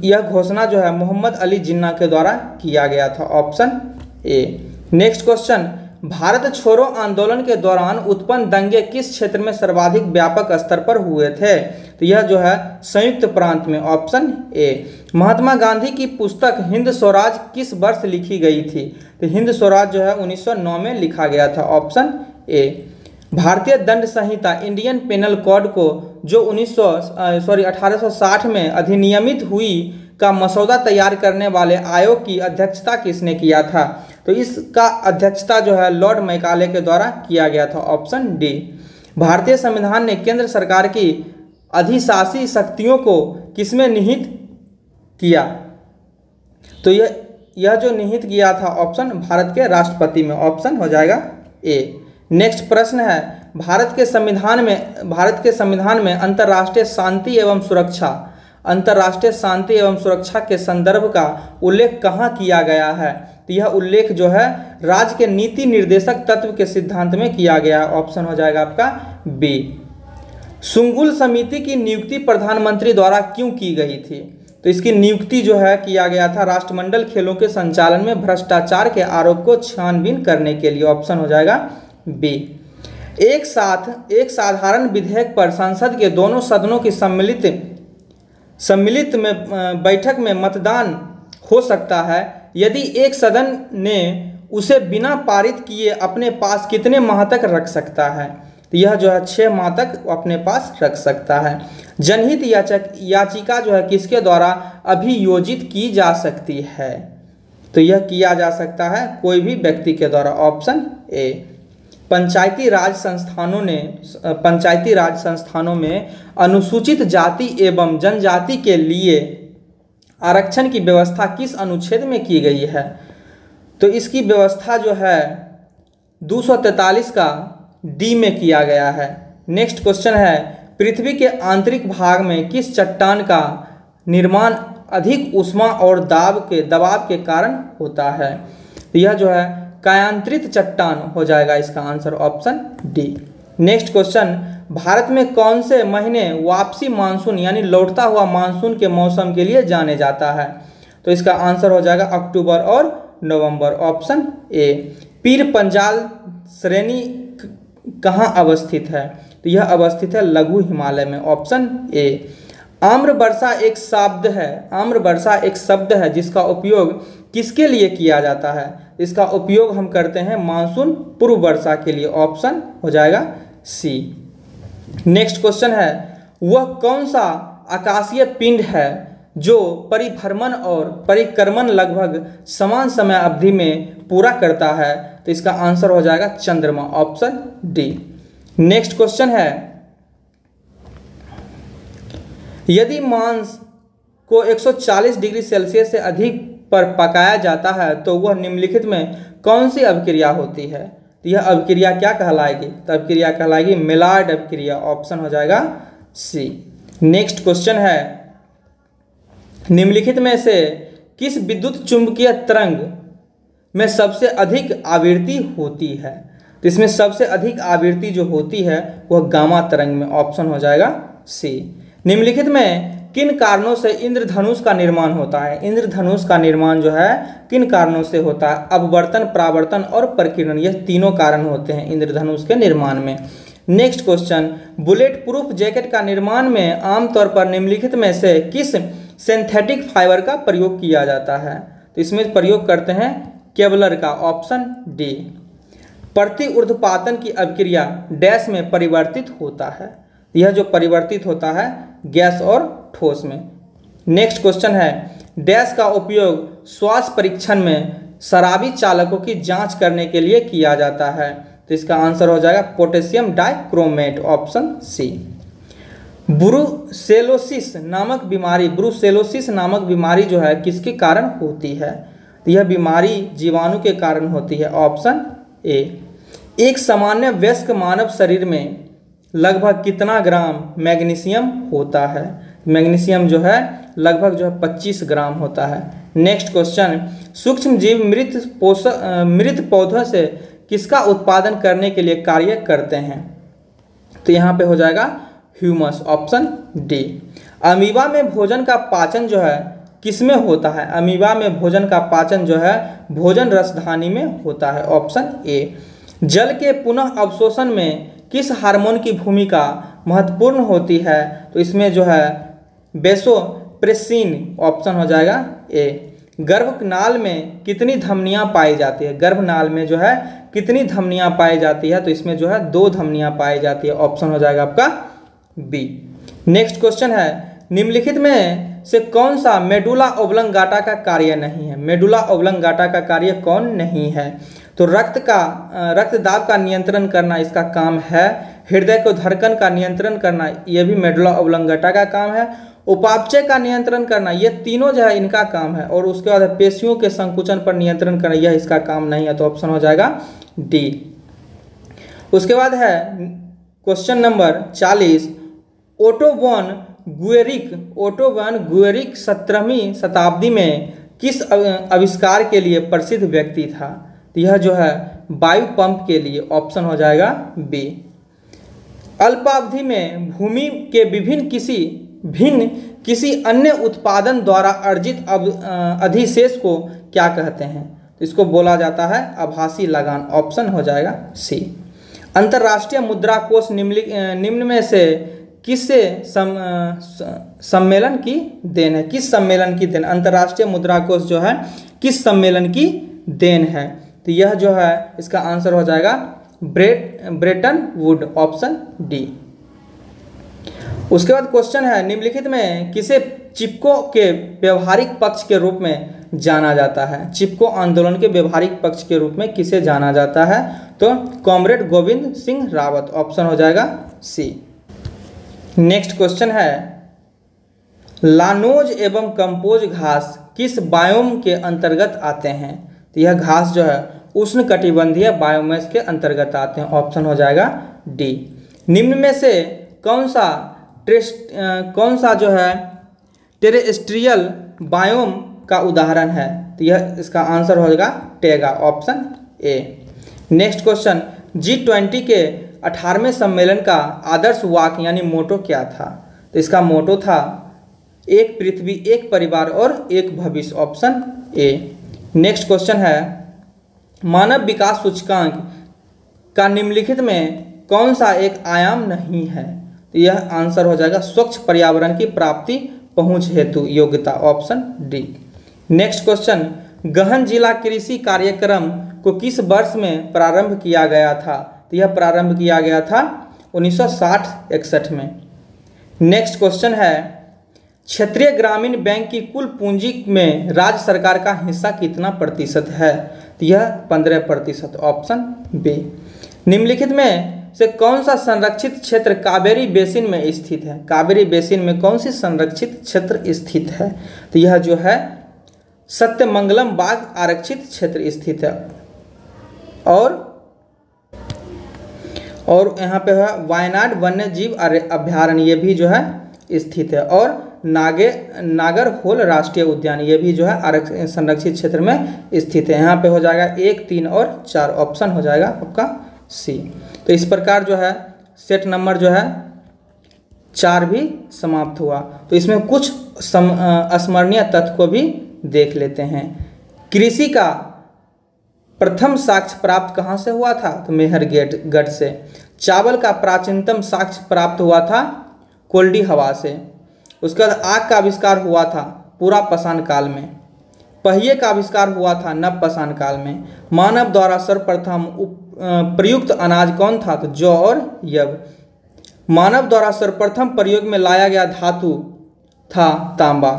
यह घोषणा जो है मोहम्मद अली जिन्ना के द्वारा किया गया था, option A. Next question, Bharat छोड़ो आंदोलन के दौरान उत्पन्न दंगे किस क्षेत्र में सर्वाधिक व्यापक स्तर पर हुए थे? तो यह जो है संयुक्त प्रांत में, ऑप्शन ए। महात्मा गांधी की पुस्तक हिंद स्वराज किस वर्ष लिखी गई थी? तो हिंद स्वराज जो है 1909 में लिखा गया था, ऑप्शन ए। भारतीय दंड संहिता इंडियन पेनल कोड को जो 1860 में अधिनियमित हुई का मसौदा तैयार करने वाले आयोग की अध्यक्षता किसने किया था? तो इसका अध्यक्षता जो है लॉर्ड मैकाले के द्वारा किया गया था, ऑप्शन डी। भारतीय संविधान ने केंद्र सरकार की अधिशासी शक्तियों को किसमें निहित किया? तो यह जो निहित किया था ऑप्शन भारत के राष्ट्रपति में, ऑप्शन हो जाएगा ए। नेक्स्ट प्रश्न है, भारत के संविधान में अंतर्राष्ट्रीय शांति एवं सुरक्षा के संदर्भ का उल्लेख कहाँ किया गया है? तो यह उल्लेख जो है राज्य के नीति निर्देशक तत्व के सिद्धांत में किया गया, ऑप्शन हो जाएगा आपका बी। सुंगुल समिति की नियुक्ति प्रधानमंत्री द्वारा क्यों की गई थी? तो इसकी नियुक्ति जो है किया गया था राष्ट्रमंडल खेलों के संचालन में भ्रष्टाचार के आरोप को छानबीन करने के लिए, ऑप्शन हो जाएगा बी। एक साधारण विधेयक पर संसद के दोनों सदनों की सम्मिलित में बैठक में मतदान हो सकता है यदि एक सदन ने उसे बिना पारित किए अपने पास कितने माह तक रख सकता है? तो यह जो है 6 माह तक अपने पास रख सकता है। जनहित याचिका जो है किसके द्वारा अभियोजित की जा सकती है? तो यह किया जा सकता है कोई भी व्यक्ति के द्वारा, ऑप्शन ए। पंचायती राज संस्थानों में अनुसूचित जाति एवं जनजाति के लिए आरक्षण की व्यवस्था किस अनुच्छेद में की गई है? तो इसकी व्यवस्था जो है 243 का डी में किया गया है। नेक्स्ट क्वेश्चन है, पृथ्वी के आंतरिक भाग में किस चट्टान का निर्माण अधिक ऊष्मा और दबाव के कारण होता है? तो यह जो है कायांतरित चट्टान हो जाएगा इसका answer, option D. Next question, Bharat में कौन से महीने वापसी मानसून यानी लौटता हुआ मानसून के मौसम के लिए जाने जाता है? तो इसका आंसर हो जाएगा अक्टूबर और नवंबर, ऑप्शन ए। पीर पंजाल श्रेणी कहाँ अवस्थित है? तो यह अवस्थित है लघु हिमालय में, ऑप्शन ए। आम्र वर्षा एक शब्द है जिसका उपयोग किसके लिए किया जाता है? इसका उपयोग हम करते हैं मानसून पूर्व वर्षा के लिए, ऑप्शन हो जाएगा सी। नेक्स्ट क्वेश्चन है, वह कौन सा आकाशीय पिंड है जो परिभ्रमण और परिक्रमण लगभग समान समय अवधि में पूरा करता है? तो इसका आंसर हो जाएगा चंद्रमा, ऑप्शन डी। नेक्स्ट क्वेश्चन है, यदि मांस को 140 डिग्री सेल्सियस से अधिक पर पकाया जाता है तो वह निम्नलिखित में कौन सी अभिक्रिया होती है? तो यह अभिक्रिया क्या कहलाएगी? तो अभिक्रिया कहलाएगी मेलार्ड अभिक्रिया, ऑप्शन हो जाएगा सी। नेक्स्ट क्वेश्चन है, निम्नलिखित में से किस विद्युत चुंबकीय तरंग में सबसे अधिक आवृत्ति होती है? तो इसमें सबसे अधिक आवृत्ति जो होती है वह गामा तरंग में, ऑप्शन हो जाएगा सी। निम्नलिखित में किन कारणों से इंद्रधनुष का निर्माण होता है? इंद्रधनुष का निर्माण जो है किन कारणों से होता है? अपवर्तन, परावर्तन और परिकिरण, यह तीनों कारण होते हैं इंद्रधनुष के निर्माण में। Next question, bullet proof jacket का निर्माण में आमतौर पर निम्नलिखित में से किस सिंथेटिक फाइबर का प्रयोग किया जाता है? तो इसमें प्रयोग करते हैं केवलर का, ऑप्शन डी। प्रति ऊर्ध्वपातन की अभिक्रिया डैश में परिवर्तित होता है? यह जो परिवर्तित होता है गैस और ठोस में। नेक्स्ट क्वेश्चन है, डैश का उपयोग श्वास परीक्षण में शराबी चालकों की जांच करने के लिए किया जाता है? तो इसका आंसर हो जाएगा potassium dichromate, option C. Brucellosis नामक बीमारी जो है किसके कारण होती है? तो यह बीमारी जीवाणु के कारण होती है। Option A. एक सामान्य वयस्क मानव शरीर में लगभग कितना ग्राम मैग्नीशियम होता है? मैग्नीशियम जो है लगभग जो है 25 ग्राम होता है। नेक्स्ट क्वेश्चन, सूक्ष्म जीव मृत पौधों से किसका उत्पादन करने के लिए कार्य करते हैं? तो यहाँ पे हो जाएगा ह्यूमस। Option D. अमीबा में भोजन का पाचन जो है किसमें होता है? अमीबा में भोजन का पाचन जो है भोजन रसधानी में होता है। Option A. जल के पुनः अवशोषण में किस हार्मोन की भूमिका महत्वपूर्ण होती है? तो इसमें जो है वेसोप्रेसिन। ऑप्शन हो जाएगा ए। गर्भनाल में कितनी धमनियां पाई जाती है? गर्भनाल में जो है कितनी धमनियां पाई जाती है? तो इसमें जो है 2 धमनियां पाई जाती है। ऑप्शन हो जाएगा आपका बी। नेक्स्ट क्वेश्चन है, निम्नलिखित में से कौन सा मेडुला ओब्लंगाटा का कार्य नहीं है? मेडुला ओब्लंगाटा का कार्य कौन नहीं है? तो रक्तदाब का नियंत्रण करना इसका काम है। हृदय को धड़कन का नियंत्रण करना यह भी मेडुला ओब्लंगाटा का काम है। उपापचय का नियंत्रण करना ये तीनों जो है इनका काम है। और उसके बाद पेशियों के संकुचन पर नियंत्रण करना यह इसका काम नहीं है। तो ऑप्शन हो जाएगा डी। उसके बाद है क्वेश्चन नंबर 40, ओटो वन गुएरिक 17वीं शताब्दी में किस आविष्कार के लिए प्रसिद्ध व्यक्ति था? तो यह जो है वायु पंप के लिए। ऑप्शन हो जाएगा बी। अल्पावधि में भूमि के भिन्न किसी अन्य उत्पादन द्वारा अर्जित अधिशेष को क्या कहते हैं? तो इसको बोला जाता है आभासी लगान। ऑप्शन हो जाएगा सी। अंतर्राष्ट्रीय मुद्रा कोष निम्न में से किससे सम्मेलन की देन है? किस सम्मेलन की देन? अंतर्राष्ट्रीय मुद्रा कोष जो है किस सम्मेलन की देन है? तो यह जो है इसका आंसर हो जाएगा ब्रेटन वुड। Option D. उसके बाद क्वेश्चन है, निम्नलिखित में किसे चिपको के व्यवहारिक पक्ष के रूप में जाना जाता है? चिपको आंदोलन के व्यवहारिक पक्ष के रूप में किसे जाना जाता है? तो कॉमरेड गोविंद सिंह रावत। ऑप्शन हो जाएगा सी। नेक्स्ट क्वेश्चन है, लानोज एवं कंपोज घास किस बायोम के अंतर्गत आते हैं? तो यह घास जो है उष्णकटिबंधीय बायोमेस के अंतर्गत आते हैं। ऑप्शन हो जाएगा डी। निम्न में से कौन सा जो है टेरेस्ट्रियल बायोम का उदाहरण है? तो यह इसका आंसर हो जाएगा Tega. Option A. Next question, G20 के 18वें सम्मेलन का आदर्श वाक्य यानी मोटो क्या था? तो इसका मोटो था एक पृथ्वी, एक परिवार और एक भविष्य। Option A. नेक्स्ट क्वेश्चन है, मानव विकास सूचकांक का निम्नलिखित में कौन सा एक आयाम नहीं है? तो यह आंसर हो जाएगा स्वच्छ पर्यावरण की प्राप्ति पहुंच हेतु योग्यता। Option D. नेक्स्ट क्वेश्चन, गहन जिला कृषि कार्यक्रम को किस वर्ष में प्रारंभ किया गया था? तो यह प्रारंभ किया गया था 1960-61 में। नेक्स्ट क्वेश्चन है, क्षेत्रीय ग्रामीण बैंक की कुल पूंजी में राज्य सरकार का हिस्सा कितना प्रतिशत है? तो यह 15%। Option B. निम्नलिखित में से कौन सा संरक्षित क्षेत्र कावेरी बेसिन में स्थित है? कावेरी बेसिन में कौन सी संरक्षित क्षेत्र स्थित है? तो यह जो है सत्यमंगलम बाघ आरक्षित क्षेत्र स्थित है। और यहाँ पे है वायनाड वन्य जीव अभ्यारण्य, ये भी जो है स्थित है। और नागरहोल राष्ट्रीय उद्यान ये भी जो है संरक्षित क्षेत्र में स्थित है। यहाँ पे हो जाएगा 1, 3 और 4। ऑप्शन हो जाएगा आपका सी। तो इस प्रकार जो है सेट नंबर जो है 4 भी समाप्त हुआ। तो इसमें कुछ स्मरणीय तथ्य को भी देख लेते हैं। कृषि का प्रथम साक्ष्य प्राप्त कहाँ से हुआ था? तो मेहरगढ़ से। चावल का प्राचीनतम साक्ष्य प्राप्त हुआ था कोल्डी हवा से। उसके बाद आग का आविष्कार हुआ था पूरा पाषाण काल में। पहिए का आविष्कार हुआ था नव पाषाण काल में। मानव द्वारा सर्वप्रथम प्रयुक्त अनाज कौन था? तो जौ और यव। मानव द्वारा सर्वप्रथम प्रयोग में लाया गया धातु था तांबा।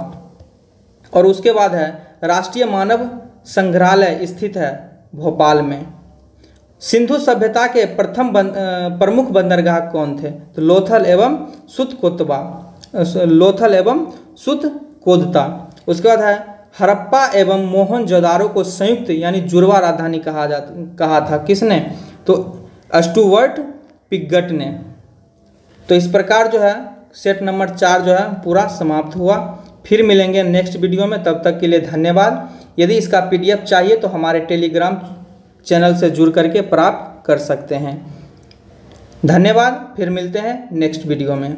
और उसके बाद है राष्ट्रीय मानव संग्रहालय स्थित है भोपाल में। सिंधु सभ्यता के प्रथम प्रमुख बंदरगाह कौन थे? तो लोथल एवं सुतकोतवा, लोथल एवं सुतकोदता। उसके बाद है हड़प्पा एवं मोहनजोदारो को संयुक्त यानी जुड़वा राजधानी कहा था किसने? तो स्टुअर्ट पिगट ने। तो इस प्रकार जो है सेट नंबर 4 जो है पूरा समाप्त हुआ। फिर मिलेंगे नेक्स्ट वीडियो में, तब तक के लिए धन्यवाद। यदि इसका PDF चाहिए तो हमारे टेलीग्राम चैनल से जुड़ करके प्राप्त कर सकते हैं। धन्यवाद, फिर मिलते हैं नेक्स्ट वीडियो में।